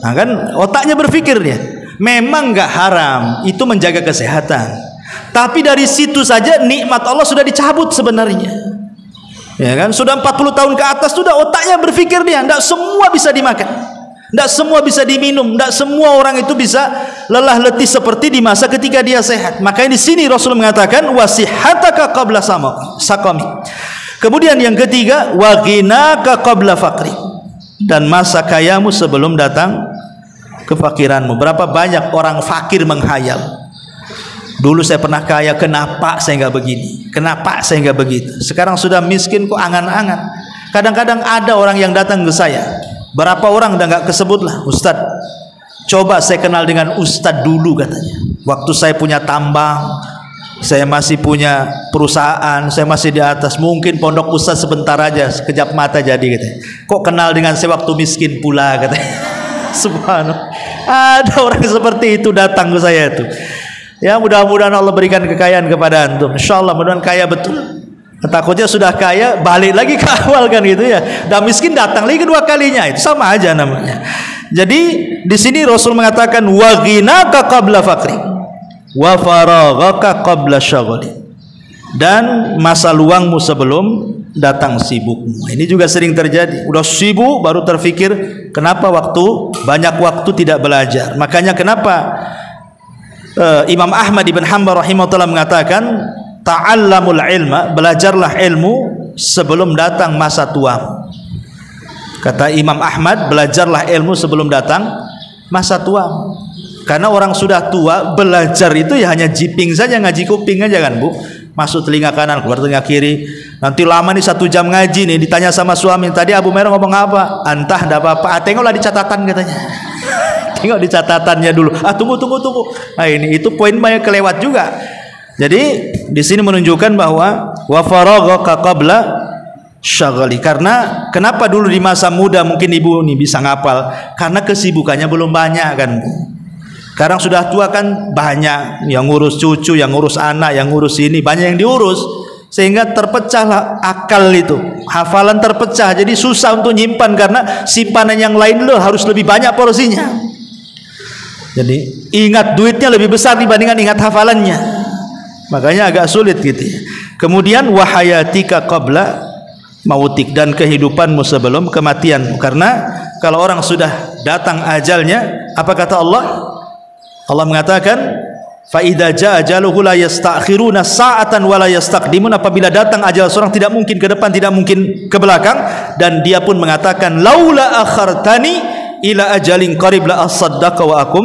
[SPEAKER 2] Nah kan otaknya berpikir dia. Memang nggak haram, itu menjaga kesehatan. Tapi dari situ saja nikmat Allah sudah dicabut sebenarnya. Ya kan? Sudah 40 tahun ke atas sudah otaknya berpikir dia, enggak semua bisa dimakan. Enggak semua bisa diminum, enggak semua orang itu bisa lelah letih seperti di masa ketika dia sehat. Makanya di sini Rasul mengatakan wasihataka qabla saqami. Kemudian yang ketiga wa ghinaka qabla faqri. Dan masa kayamu sebelum datang kefakiranmu. Berapa banyak orang fakir menghayal. Dulu saya pernah kaya, kenapa saya nggak begini? Kenapa saya nggak begitu? Sekarang sudah miskin kok angan-angan. Kadang-kadang ada orang yang datang ke saya. Berapa orang udah nggak kesebut lah, Ustadz. Coba saya kenal dengan Ustadz dulu katanya. Waktu saya punya tambang, saya masih punya perusahaan, saya masih di atas. Mungkin pondok Ustadz sebentar aja, sekejap mata jadi katanya. Kok kenal dengan saya waktu miskin pula katanya. Subhanallah. Ada orang seperti itu datang ke saya itu. Ya mudah-mudahan Allah berikan kekayaan kepada antum. Insyaallah mudah-mudahan kaya betul. Takutnya sudah kaya balik lagi ke awal kan gitu ya. Dah miskin datang lagi kedua kalinya, itu sama aja namanya. Jadi di sini Rasul mengatakan wa ghinaka qabla faqri wa faraghaka qabla syaghali. Dan masa luangmu sebelum datang sibukmu. Ini juga sering terjadi. Udah sibuk baru terfikir kenapa banyak waktu tidak belajar. Makanya kenapa Imam Ahmad ibn Hanbal rahimahullah mengatakan ta'allamul ilma, belajarlah ilmu sebelum datang masa tua. Kata Imam Ahmad, belajarlah ilmu sebelum datang masa tua. Karena orang sudah tua belajar itu ya hanya jiping saja, ngaji kuping aja kan Bu. Masuk telinga kanan, keluar telinga kiri. Nanti lama nih 1 jam ngaji nih, ditanya sama suami, tadi Abu Merah ngomong apa? Antah enggak apa-apa. Tengoklah di catatan katanya. Tengok di catatannya dulu. Tunggu. Nah ini itu poin banyak kelewat juga. Jadi di sini menunjukkan bahwa wa faraghaka qabla syaghali. Karena kenapa dulu di masa muda mungkin ibu ini bisa ngapal? Karena kesibukannya belum banyak kan Bu. Sekarang sudah tua kan banyak yang ngurus cucu, yang ngurus anak, yang ngurus ini, banyak yang diurus. Sehingga terpecahlah akal itu. Hafalan terpecah. Jadi susah untuk nyimpan karena simpanan yang lain loh harus lebih banyak porsinya. Jadi ingat duitnya lebih besar dibandingkan ingat hafalannya. Makanya agak sulit gitu ya. Kemudian wahayatika qabla mautik, dan kehidupanmu sebelum kematianmu. Karena kalau orang sudah datang ajalnya, apa kata Allah? Allah mengatakan fa idza jaa ajaluhu la yastakhiruna sa'atan wa la yastaqdimun. Apabila datang ajal seorang tidak mungkin ke depan, tidak mungkin ke belakang. Dan dia pun mengatakan laula akhartani ila ajalin qarib la asaddaqa wa akum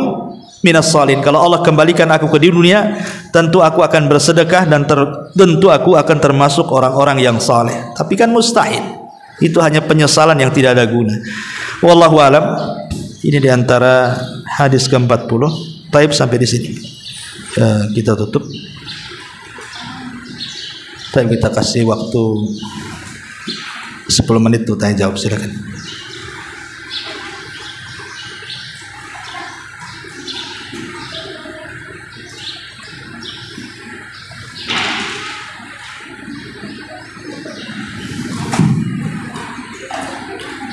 [SPEAKER 2] minas salin. Kalau Allah kembalikan aku ke dunia, tentu aku akan bersedekah dan tentu aku akan termasuk orang-orang yang saleh. Tapi kan mustahil. Itu hanya penyesalan yang tidak ada guna. Wallahu alam. Ini diantara hadis ke-40. Taib sampai di sini. Kita tutup. Taib kita kasih waktu 10 menit tuh tanya jawab, silakan.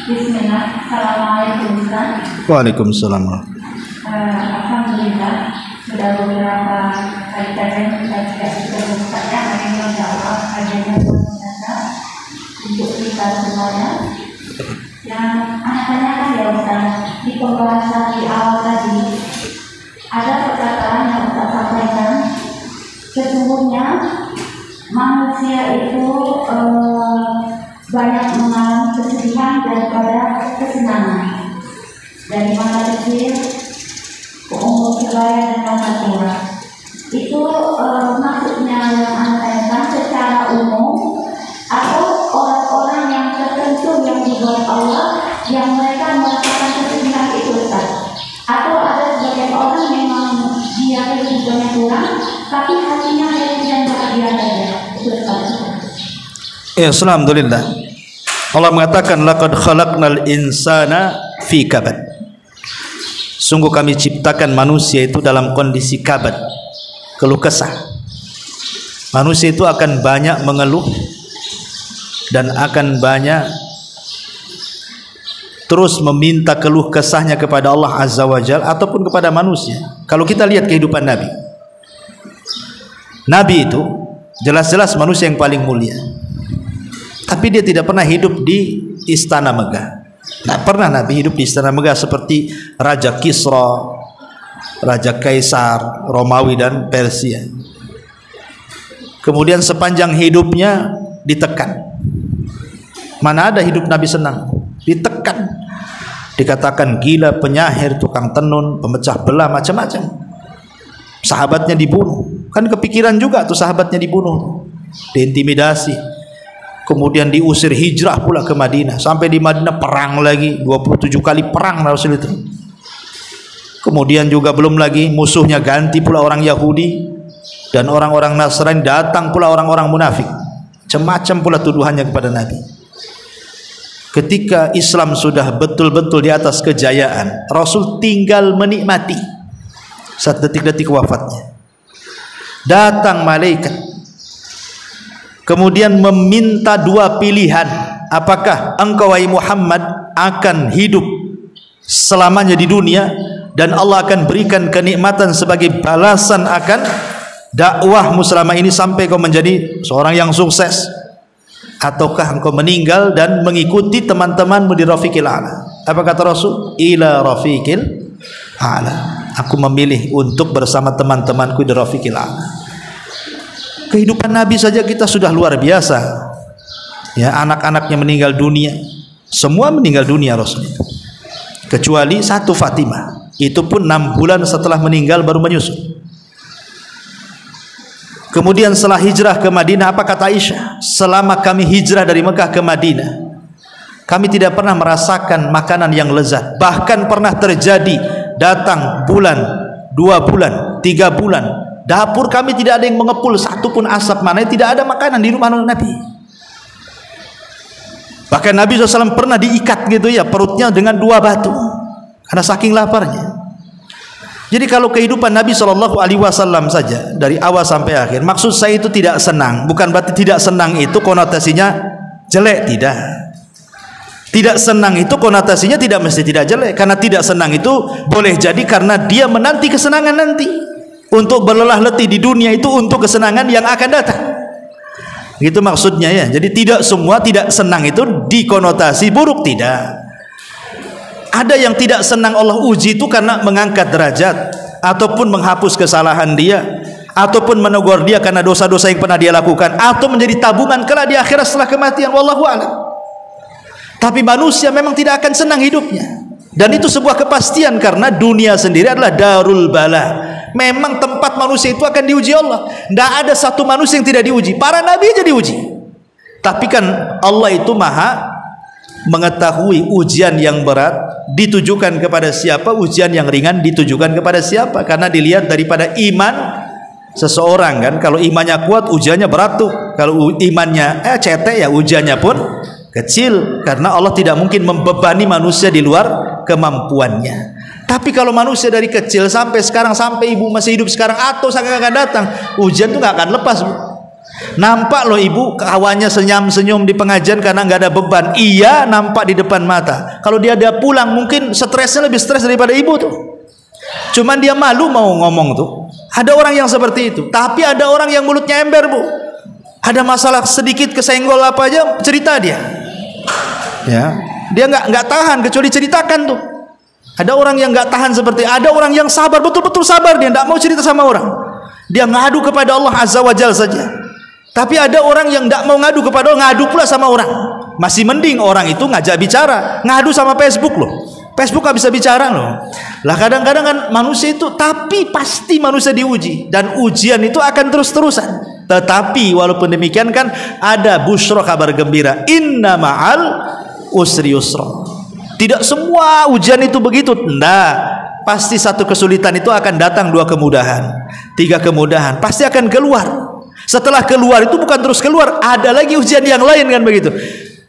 [SPEAKER 1] Bismillah, Assalamualaikum Ustaz.
[SPEAKER 2] Waalaikumsalam.
[SPEAKER 1] Alhamdulillah, sudah beberapa kali kajian kita tidak bisa bertanya, hanya menjawab kajiannya ternyata untuk kita semuanya. Yang anak tanyakan ya Ustaz, di pembahasan di awal tadi ada perkataan yang Ustaz sampaikan, sesungguhnya manusia itu banyak mengalami kesedihan daripada kesenangan, dari masa kecil ke umur sebaya dan masa tua. Itu maksudnya yang Anda tanyakan secara umum atau orang-orang yang tertentu yang dibuat Allah yang mereka merasakan kesedihan itu Ustaz? Atau ada sebagian orang memang dia kehidupannya kurang tapi hatinya tidak bahagia saja?
[SPEAKER 2] Ya, alhamdulillah. Allah mengatakan laqad khalaqnal insana fi kabad. Sungguh kami ciptakan manusia itu dalam kondisi kabad, keluh kesah. Manusia itu akan banyak mengeluh dan akan banyak terus meminta keluh kesahnya kepada Allah Azza wa Jalla ataupun kepada manusia. Kalau kita lihat kehidupan Nabi itu jelas-jelas manusia yang paling mulia, tapi dia tidak pernah hidup di istana megah. Tidak pernah Nabi hidup di istana megah seperti Raja Kisra, Raja Kaisar Romawi dan Persia. Kemudian sepanjang hidupnya ditekan. Mana ada hidup Nabi senang? Ditekan, dikatakan gila, penyair, tukang tenun, pemecah belah, macam-macam. Sahabatnya dibunuh, kan kepikiran juga tuh sahabatnya dibunuh, diintimidasi, kemudian diusir hijrah pula ke Madinah. Sampai di Madinah perang lagi, 27 kali perang Rasul itu. Kemudian juga belum lagi musuhnya ganti pula orang Yahudi dan orang-orang Nasrani, datang pula orang-orang munafik, macam-macam pula tuduhannya kepada Nabi. Ketika Islam sudah betul-betul di atas kejayaan, Rasul tinggal menikmati saat detik-detik wafatnya. Datang malaikat, kemudian meminta dua pilihan. Apakah engkau wahai Muhammad akan hidup selamanya di dunia dan Allah akan berikan kenikmatan sebagai balasan akan dakwahmu selama ini sampai kau menjadi seorang yang sukses, ataukah engkau meninggal dan mengikuti teman-temanmu di Rafiqil A'la? Apa kata Rasul? Ila Rafiqil A'la. Aku memilih untuk bersama teman-temanku di Rafiqil A'la. Kehidupan Nabi saja kita sudah luar biasa. Ya, anak-anaknya meninggal dunia. Semua meninggal dunia Rasul itu. Kecuali satu Fatimah. Itu pun 6 bulan setelah meninggal baru menyusul. Kemudian setelah hijrah ke Madinah, apa kata Aisyah? Selama kami hijrah dari Mekah ke Madinah, kami tidak pernah merasakan makanan yang lezat. Bahkan pernah terjadi datang bulan, 2 bulan, 3 bulan, dapur kami tidak ada yang mengepul satupun asap, mana tidak ada makanan di rumah Nabi. Bahkan Nabi SAW pernah diikat gitu ya, perutnya dengan 2 batu karena saking laparnya. Jadi kalau kehidupan Nabi SAW saja dari awal sampai akhir, maksud saya itu tidak senang, bukan berarti tidak senang itu konotasinya jelek, tidak. Tidak senang itu konotasinya tidak mesti tidak jelek, karena tidak senang itu boleh jadi karena dia menanti kesenangan nanti. Untuk berlelah letih di dunia itu untuk kesenangan yang akan datang. Gitu maksudnya ya. Jadi tidak semua tidak senang itu dikonotasi buruk, tidak. Ada yang tidak senang Allah uji itu karena mengangkat derajat, ataupun menghapus kesalahan dia, ataupun menegur dia karena dosa-dosa yang pernah dia lakukan, atau menjadi tabungan kelak di akhirat setelah kematian. Wallahu a'lam. Tapi manusia memang tidak akan senang hidupnya, dan itu sebuah kepastian karena dunia sendiri adalah darul bala. Memang tempat manusia itu akan diuji Allah. Tidak ada satu manusia yang tidak diuji. Para nabi aja diuji. Tapi kan Allah itu maha mengetahui ujian yang berat ditujukan kepada siapa, ujian yang ringan ditujukan kepada siapa, karena dilihat daripada iman seseorang kan. Kalau imannya kuat ujiannya berat tuh, kalau imannya cetek ya ujiannya pun kecil, karena Allah tidak mungkin membebani manusia di luar kemampuannya. Tapi kalau manusia dari kecil sampai sekarang, sampai ibu masih hidup sekarang atau sekarang akan datang, ujian tuh nggak akan lepas, Bu. Nampak loh ibu kawannya senyum-senyum di pengajian karena nggak ada beban. Iya, nampak di depan mata. Kalau dia pulang mungkin stresnya lebih stres daripada ibu tuh. Cuman dia malu mau ngomong tuh. Ada orang yang seperti itu. Tapi ada orang yang mulutnya ember, Bu. Ada masalah sedikit kesenggol apa aja cerita dia. Ya, dia nggak tahan kecuali ceritakan tuh. Ada orang yang nggak tahan seperti, ada orang yang sabar, betul-betul sabar, dia nggak mau cerita sama orang. Dia ngadu kepada Allah Azza wa Jalla saja. Tapi ada orang yang tidak mau ngadu kepada Allah, ngadu pula sama orang. Masih mending orang itu ngajak bicara, ngadu sama Facebook loh. Facebook nggak bisa bicara loh. Lah kadang-kadang kan manusia itu, tapi pasti manusia diuji, dan ujian itu akan terus-terusan. Tetapi walaupun demikian kan ada busyra, kabar gembira. Inna ma'al usri yusra. Tidak semua ujian itu begitu. Nah, pasti satu kesulitan itu akan datang 2 kemudahan, 3 kemudahan, pasti akan keluar. Setelah keluar itu bukan terus keluar, ada lagi ujian yang lain kan begitu.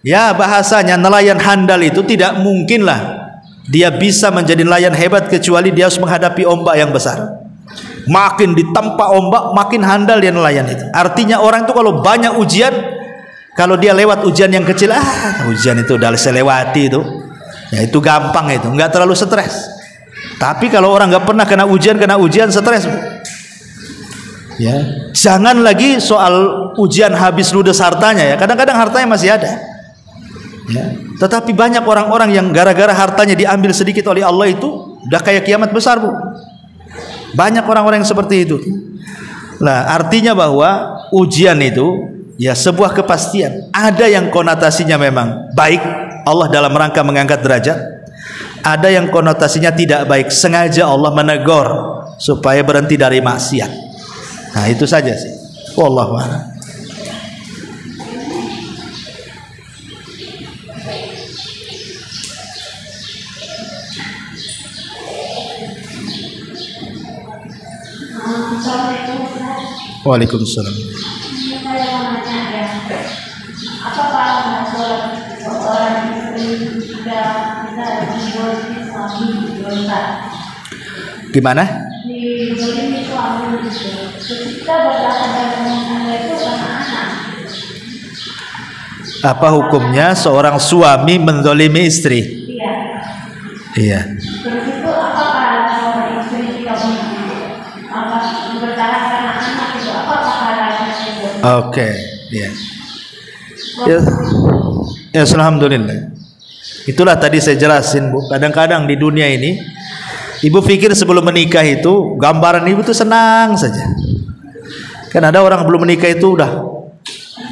[SPEAKER 2] Ya, bahasanya nelayan handal itu tidak mungkinlah dia bisa menjadi nelayan hebat kecuali dia harus menghadapi ombak yang besar. Makin ditempa ombak, makin handal dia nelayan itu. Artinya orang itu kalau banyak ujian, kalau dia lewat ujian yang kecil, ujian itu udah saya lewati itu, ya itu gampang itu, nggak terlalu stres. Tapi kalau orang nggak pernah kena ujian stres. Ya, jangan lagi soal ujian habis ludes hartanya ya. Kadang-kadang hartanya masih ada. Ya. Tetapi banyak orang-orang yang gara-gara hartanya diambil sedikit oleh Allah itu udah kayak kiamat besar, Bu. Banyak orang-orang yang seperti itu. Nah, artinya bahwa ujian itu ya sebuah kepastian. Ada yang konotasinya memang baik, Allah dalam rangka mengangkat derajat. Ada yang konotasinya tidak baik, sengaja Allah menegur supaya berhenti dari maksiat. Nah, itu saja sih. Wallahu a'lam. Waalaikumsalam.
[SPEAKER 1] Saya mau nanya ya, apa pahala seorang istri jika kita dizolimi suami dosa?
[SPEAKER 2] Gimana?
[SPEAKER 1] Dizolimi suami itu, ketika berdakwah dengan Anda itu karena anak.
[SPEAKER 2] Apa hukumnya seorang suami menzolimi istri?
[SPEAKER 1] Iya.
[SPEAKER 2] Iya.
[SPEAKER 1] Terus itu apa pahala seorang istri jika bertahan karena anak itu, apa pahalanya itu?
[SPEAKER 2] Oke, ya. Ya, alhamdulillah. Itulah tadi saya jelasin, Bu. Kadang-kadang di dunia ini, ibu pikir sebelum menikah itu gambaran ibu tuh senang saja. Kan ada orang belum menikah itu udah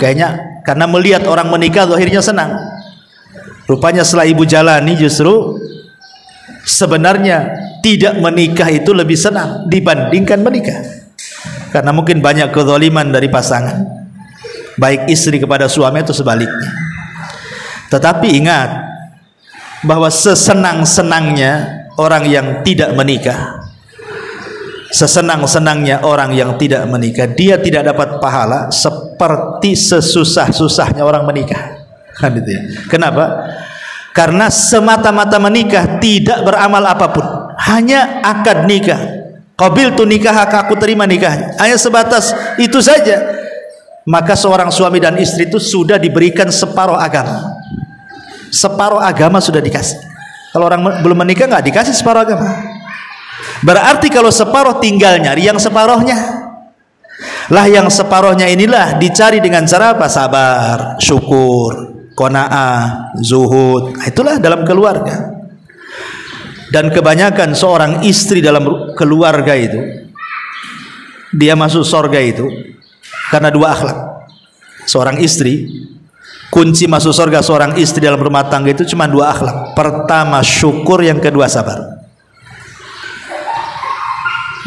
[SPEAKER 2] kayaknya karena melihat orang menikah akhirnya senang. Rupanya setelah ibu jalani justru sebenarnya tidak menikah itu lebih senang dibandingkan menikah. Karena mungkin banyak kezaliman dari pasangan, baik istri kepada suami atau sebaliknya. Tetapi ingat bahwa sesenang-senangnya orang yang tidak menikah, sesenang-senangnya orang yang tidak menikah, dia tidak dapat pahala seperti sesusah-susahnya orang menikah. Kan itu ya. Kenapa? Karena semata-mata menikah tidak beramal apapun, hanya akad nikah. Qabiltu nikah, aku terima nikahnya. Hanya sebatas itu saja. Maka seorang suami dan istri itu sudah diberikan separuh agama. Separuh agama sudah dikasih. Kalau orang belum menikah nggak dikasih separuh agama. Berarti kalau separuh tinggal nyari yang separuhnya. Lah yang separuhnya inilah dicari dengan cara apa? Sabar, syukur, qanaah, zuhud. Itulah dalam keluarga. Dan kebanyakan seorang istri dalam keluarga itu, dia masuk surga itu karena dua akhlak. Seorang istri, kunci masuk surga seorang istri dalam rumah tangga itu cuma dua akhlak. Pertama syukur, yang kedua sabar.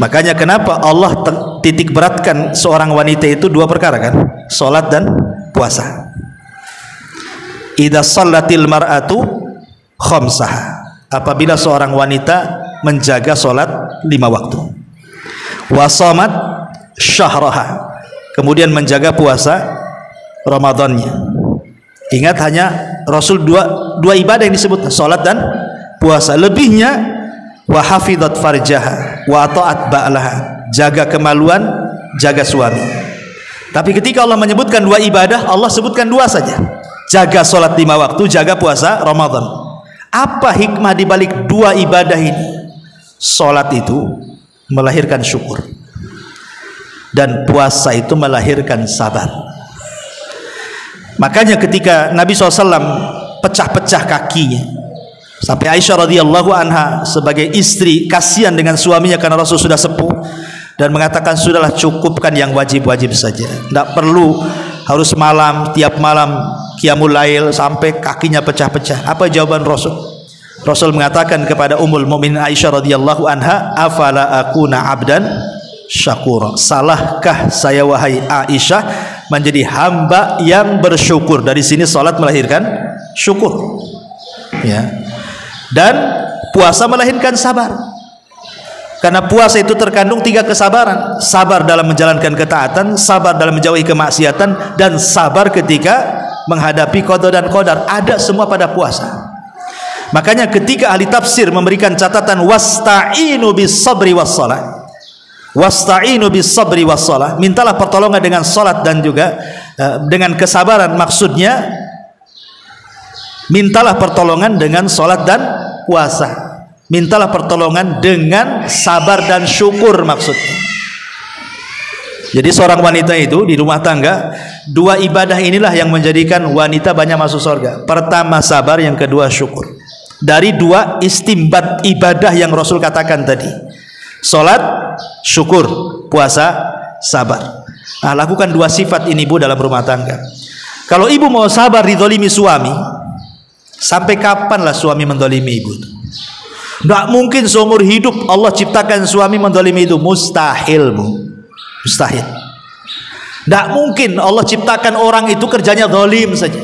[SPEAKER 2] Makanya kenapa Allah titik beratkan seorang wanita itu dua perkara kan? Salat dan puasa. Idza shallatil mar'atu khamsaha. Apabila seorang wanita menjaga salat 5 waktu. Wa shamat syahraha. Kemudian menjaga puasa Ramadannya. Ingat hanya Rasul dua ibadah yang disebut, salat dan puasa. Lebihnya wa hafizat farjaha wa ta'at ba'laha. Jaga kemaluan, jaga suami. Tapi ketika Allah menyebutkan dua ibadah, Allah sebutkan dua saja. Jaga salat 5 waktu, jaga puasa Ramadan. Apa hikmah dibalik dua ibadah ini? Salat itu melahirkan syukur, dan puasa itu melahirkan sabar. Makanya ketika Nabi SAW pecah-pecah kakinya, sampai Aisyah radhiyallahu anha sebagai istri kasihan dengan suaminya karena Rasul sudah sepuh, dan mengatakan sudahlah, cukupkan yang wajib-wajib saja, tidak perlu harus tiap malam qiyamul lail sampai kakinya pecah-pecah. Apa jawaban Rasul? Rasul mengatakan kepada Ummul Mukminin Aisyah radhiyallahu anha, afala akuna abdan syakura. Salahkah saya wahai Aisyah menjadi hamba yang bersyukur? Dari sini salat melahirkan syukur, ya. Dan puasa melahirkan sabar. Karena puasa itu terkandung 3 kesabaran. Sabar dalam menjalankan ketaatan, sabar dalam menjauhi kemaksiatan, dan sabar ketika menghadapi qada dan qadar. Ada semua pada puasa. Makanya ketika ahli tafsir memberikan catatan wasta'inu bis sabri was shalah, wasta'inu bis sabri was shalah, mintalah pertolongan dengan salat dan juga dengan kesabaran, maksudnya mintalah pertolongan dengan salat dan puasa. Mintalah pertolongan dengan sabar dan syukur maksudnya. Jadi seorang wanita itu di rumah tangga, 2 ibadah inilah yang menjadikan wanita banyak masuk surga. Pertama sabar, yang kedua syukur. Dari 2 istimbat ibadah yang Rasul katakan tadi. Salat, syukur, puasa, sabar. Nah, lakukan 2 sifat ini, Bu, dalam rumah tangga. Kalau ibu mau sabar dizalimi suami, sampai kapanlah suami mendolimi ibu? Tidak mungkin seumur hidup Allah ciptakan suami mendolimi itu. Mustahil, Bu. Mustahil. Tidak mungkin Allah ciptakan orang itu kerjanya zalim saja.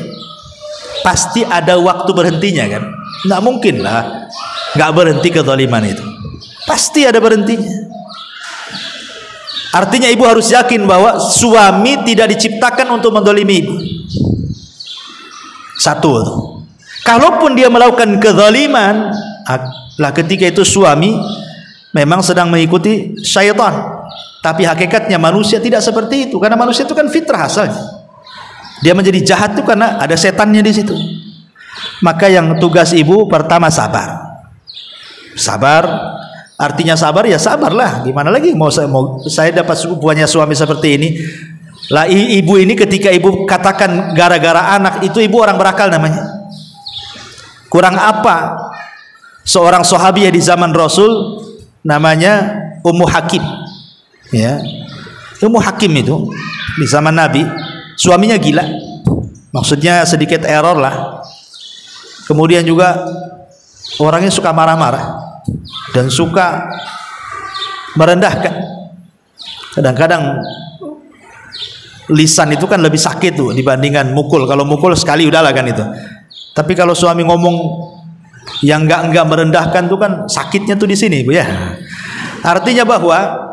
[SPEAKER 2] Pasti ada waktu berhentinya kan. Tidak mungkin lah nggak berhenti kezaliman itu. Pasti ada berhentinya. Artinya ibu harus yakin bahwa suami tidak diciptakan untuk mendolimi ibu. Satu. Kalaupun dia melakukan kezaliman, lah ketika itu suami memang sedang mengikuti syaitan. Tapi hakikatnya manusia tidak seperti itu, karena manusia itu kan fitrah asalnya. Dia menjadi jahat itu karena ada setannya di situ. Maka yang tugas ibu pertama sabar. Sabar, artinya sabar ya sabarlah. Gimana lagi mau saya dapat punya suami seperti ini. Lah ibu ini ketika ibu katakan gara-gara anak itu, ibu orang berakal namanya. Kurang apa seorang sahabiah di zaman Rasul namanya Ummu Hakim. Ya. Ummu Hakim itu di zaman Nabi, suaminya gila. Maksudnya sedikit error lah. Kemudian juga orangnya suka marah-marah dan suka merendahkan. Kadang-kadang lisan itu kan lebih sakit tuh dibandingkan mukul. Kalau mukul sekali udahlah kan itu. Tapi kalau suami ngomong yang enggak merendahkan tuh kan sakitnya tuh di sini, Bu ya. Artinya bahwa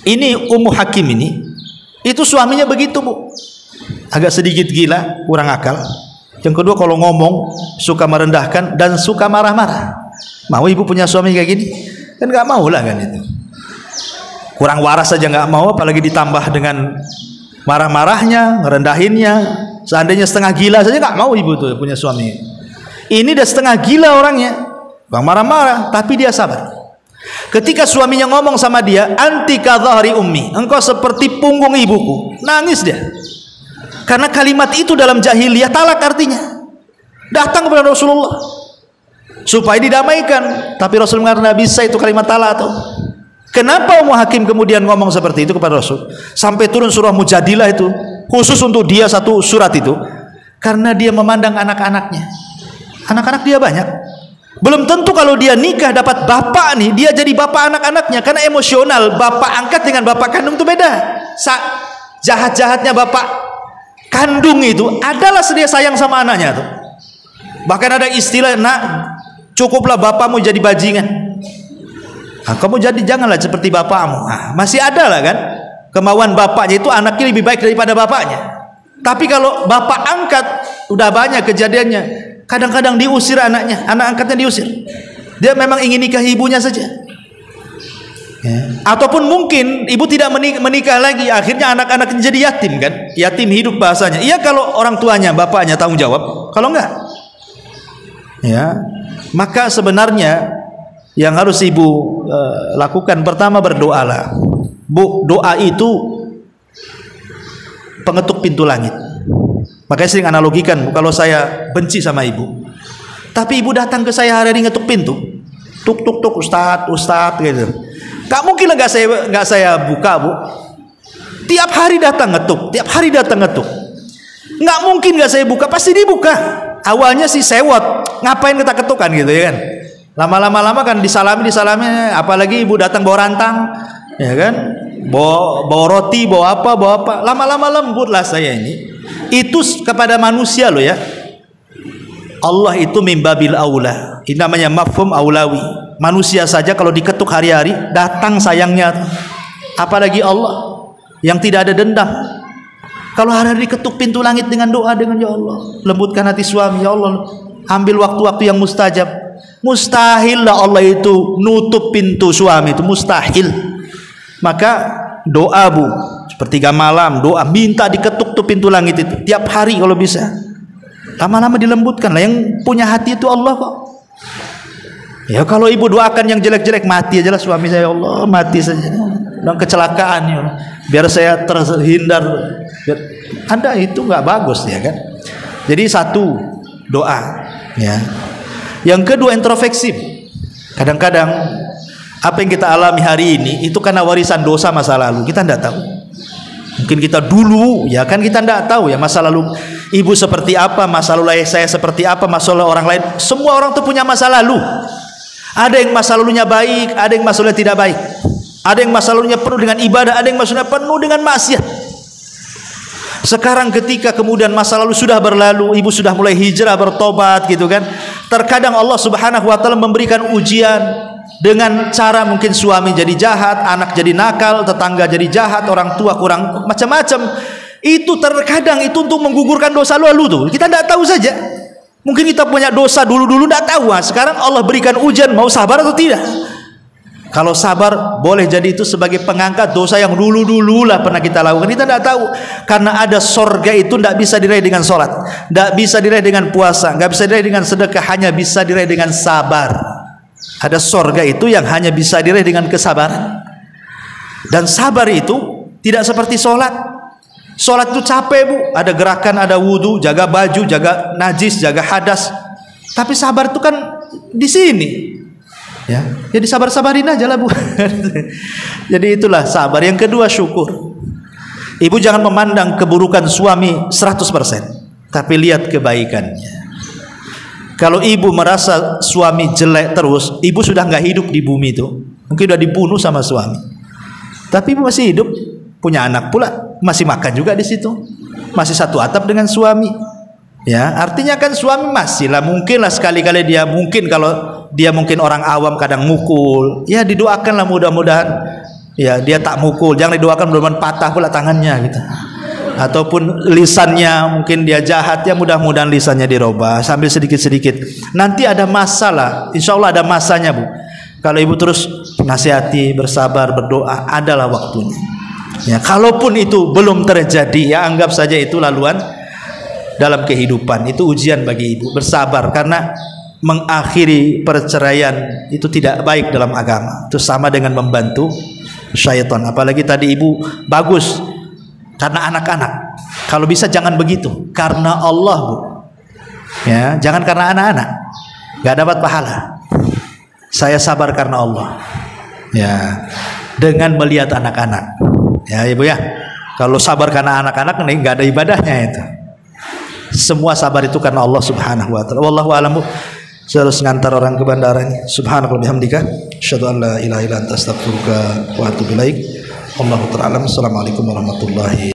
[SPEAKER 2] ini Ummu Hakim ini itu suaminya begitu, Bu. Agak sedikit gila, kurang akal. Yang kedua kalau ngomong suka merendahkan dan suka marah-marah. Mau ibu punya suami kayak gini? Kan nggak mau lah kan itu. Kurang waras saja nggak mau, apalagi ditambah dengan marah-marahnya, ngerendahinnya. Seandainya setengah gila saja nggak mau ibu tuh punya suami. Ini udah setengah gila orangnya, bang marah-marah, tapi dia sabar. Ketika suaminya ngomong sama dia, anti kadhari ummi, engkau seperti punggung ibuku, nangis dia. Karena kalimat itu dalam jahiliyah talak artinya. Datang kepada Rasulullah supaya didamaikan, tapi Rasul mengatakan bisa itu kalimat talak atau. Kenapa Ummu Hakim kemudian ngomong seperti itu kepada Rasul? Sampai turun surah Mujadilah itu khusus untuk dia, satu surat itu. Karena dia memandang anak-anaknya. Anak-anak dia banyak. Belum tentu kalau dia nikah dapat bapak nih, dia jadi bapak anak-anaknya. Karena emosional bapak angkat dengan bapak kandung itu beda. Jahat-jahatnya bapak kandung itu adalah sedia sayang sama anaknya tuh. Bahkan ada istilah, nak cukuplah bapakmu jadi bajingan. Nah, kamu janganlah seperti bapakmu. Nah, masih ada lah kan kemauan bapaknya itu anaknya lebih baik daripada bapaknya. Tapi kalau bapak angkat udah banyak kejadiannya. Kadang-kadang diusir anaknya, anak angkatnya diusir. Dia memang ingin nikah ibunya saja. Ya. Ataupun mungkin ibu tidak menikah lagi, akhirnya anak-anak jadi yatim kan, yatim hidup bahasanya. Iya kalau orang tuanya, bapaknya tanggung jawab, kalau enggak, ya maka sebenarnya yang harus ibu lakukan pertama berdoalah, Bu. Doa itu pengetuk pintu langit. Makanya sering analogikan, kalau saya benci sama ibu, tapi ibu datang ke saya hari ini ngetuk pintu, tuk tuk tuk, ustad gitu. Gak mungkin lah gak saya buka, Bu. Tiap hari datang ngetuk, tiap hari datang ngetuk. Gak mungkin gak saya buka, pasti dibuka. Awalnya sih sewot, ngapain kita ketukan gitu ya kan. Lama-lama kan disalami, apalagi ibu datang bawa rantang, ya kan, bawa roti, bawa apa. Lama-lama lembut lah saya ini. Itu kepada manusia loh ya. Allah itu mimbabil aula. Ini namanya mafhum aulawi. manusia saja kalau diketuk hari-hari datang sayangnya, apalagi Allah yang tidak ada dendam. Kalau hari-hari diketuk pintu langit dengan doa, dengan ya Allah lembutkan hati suami, ya Allah ambil waktu-waktu yang mustajab. Mustahil lah Allah itu nutup pintu suami, itu mustahil. Maka doa bu, sepertiga malam doa, minta diketuk tuh pintu langit itu tiap hari kalau bisa. Lama-lama dilembutkan lah. Yang punya hati itu Allah kok. Ya kalau ibu doakan yang jelek-jelek, mati aja lah suami saya, ya Allah mati saja dan kecelakaan ya, biar saya terhindar. Anda itu nggak bagus ya kan. Jadi satu doa ya. Yang kedua introspeksi. Kadang-kadang apa yang kita alami hari ini itu karena warisan dosa masa lalu, kita tidak tahu. Mungkin kita dulu ya kan, kita tidak tahu ya masa lalu ibu seperti apa, masa lalu saya seperti apa, masa lalu orang lain. Semua orang tuh punya masa lalu. Ada yang masa lalunya baik, ada yang masa lalunya tidak baik. Ada yang masa lalunya penuh dengan ibadah, ada yang masa lalunya penuh dengan maksiat. Sekarang ketika kemudian masa lalu sudah berlalu, ibu sudah mulai hijrah, bertobat gitu kan. Terkadang Allah Subhanahu wa taala memberikan ujian dengan cara mungkin suami jadi jahat, anak jadi nakal, tetangga jadi jahat, orang tua kurang macam-macam. Itu terkadang itu untuk menggugurkan dosa lalu tuh. Kita tidak tahu saja. Mungkin kita punya dosa dulu-dulu tidak tahu. Sekarang Allah berikan ujian, mau sabar atau tidak? Kalau sabar boleh jadi itu sebagai pengangkat dosa yang dulu-dulu lah pernah kita lakukan. Kita tidak tahu. Karena ada sorga itu tidak bisa diraih dengan sholat, tidak bisa diraih dengan puasa, tidak bisa diraih dengan sedekah, hanya bisa diraih dengan sabar. Ada sorga itu yang hanya bisa diraih dengan kesabaran. Dan sabar itu tidak seperti sholat. Sholat itu capek bu, ada gerakan, ada wudhu, jaga baju, jaga najis, jaga hadas. Tapi sabar itu kan di sini. Ya, jadi sabar-sabarin aja lah bu. Jadi itulah sabar. Yang kedua syukur. Ibu jangan memandang keburukan suami 100%, tapi lihat kebaikannya. Kalau ibu merasa suami jelek terus, ibu sudah nggak hidup di bumi itu. Mungkin sudah dibunuh sama suami. Tapi ibu masih hidup, punya anak pula, masih makan juga di situ, masih satu atap dengan suami. Ya, artinya kan suami masih lah, mungkin lah sekali-kali dia mungkin, kalau dia mungkin orang awam kadang mukul, ya didoakanlah mudah-mudahan ya dia tak mukul, jangan didoakan mudah-mudahan patah pula tangannya gitu. Ataupun lisannya mungkin dia jahat, ya mudah-mudahan lisannya dirubah sambil sedikit-sedikit. Nanti ada masalah, insya Allah ada masanya bu. Kalau ibu terus nasihati, bersabar, berdoa, adalah waktunya. Ya, kalaupun itu belum terjadi, ya anggap saja itu laluan dalam kehidupan. Itu ujian bagi ibu. Bersabar, karena mengakhiri perceraian itu tidak baik dalam agama. Itu sama dengan membantu syaitan. Apalagi tadi ibu bagus karena anak-anak. Kalau bisa jangan begitu, karena Allah bu. Ya, jangan karena anak-anak, nggak dapat pahala. Saya sabar karena Allah. Ya, dengan melihat anak-anak. Ya ibu ya, kalau sabar karena anak-anak ini nggak ada ibadahnya itu. Semua sabar itu karena Allah Subhanahu wa taala. Wallahu a'lam. Saya harus ngantar orang ke bandara ini. Subhanallah bihamdika, asyhadu an la ilaha illa anta astaghfiruka wa atubu ilaik. Wallahu ta'ala. Assalamualaikum warahmatullahi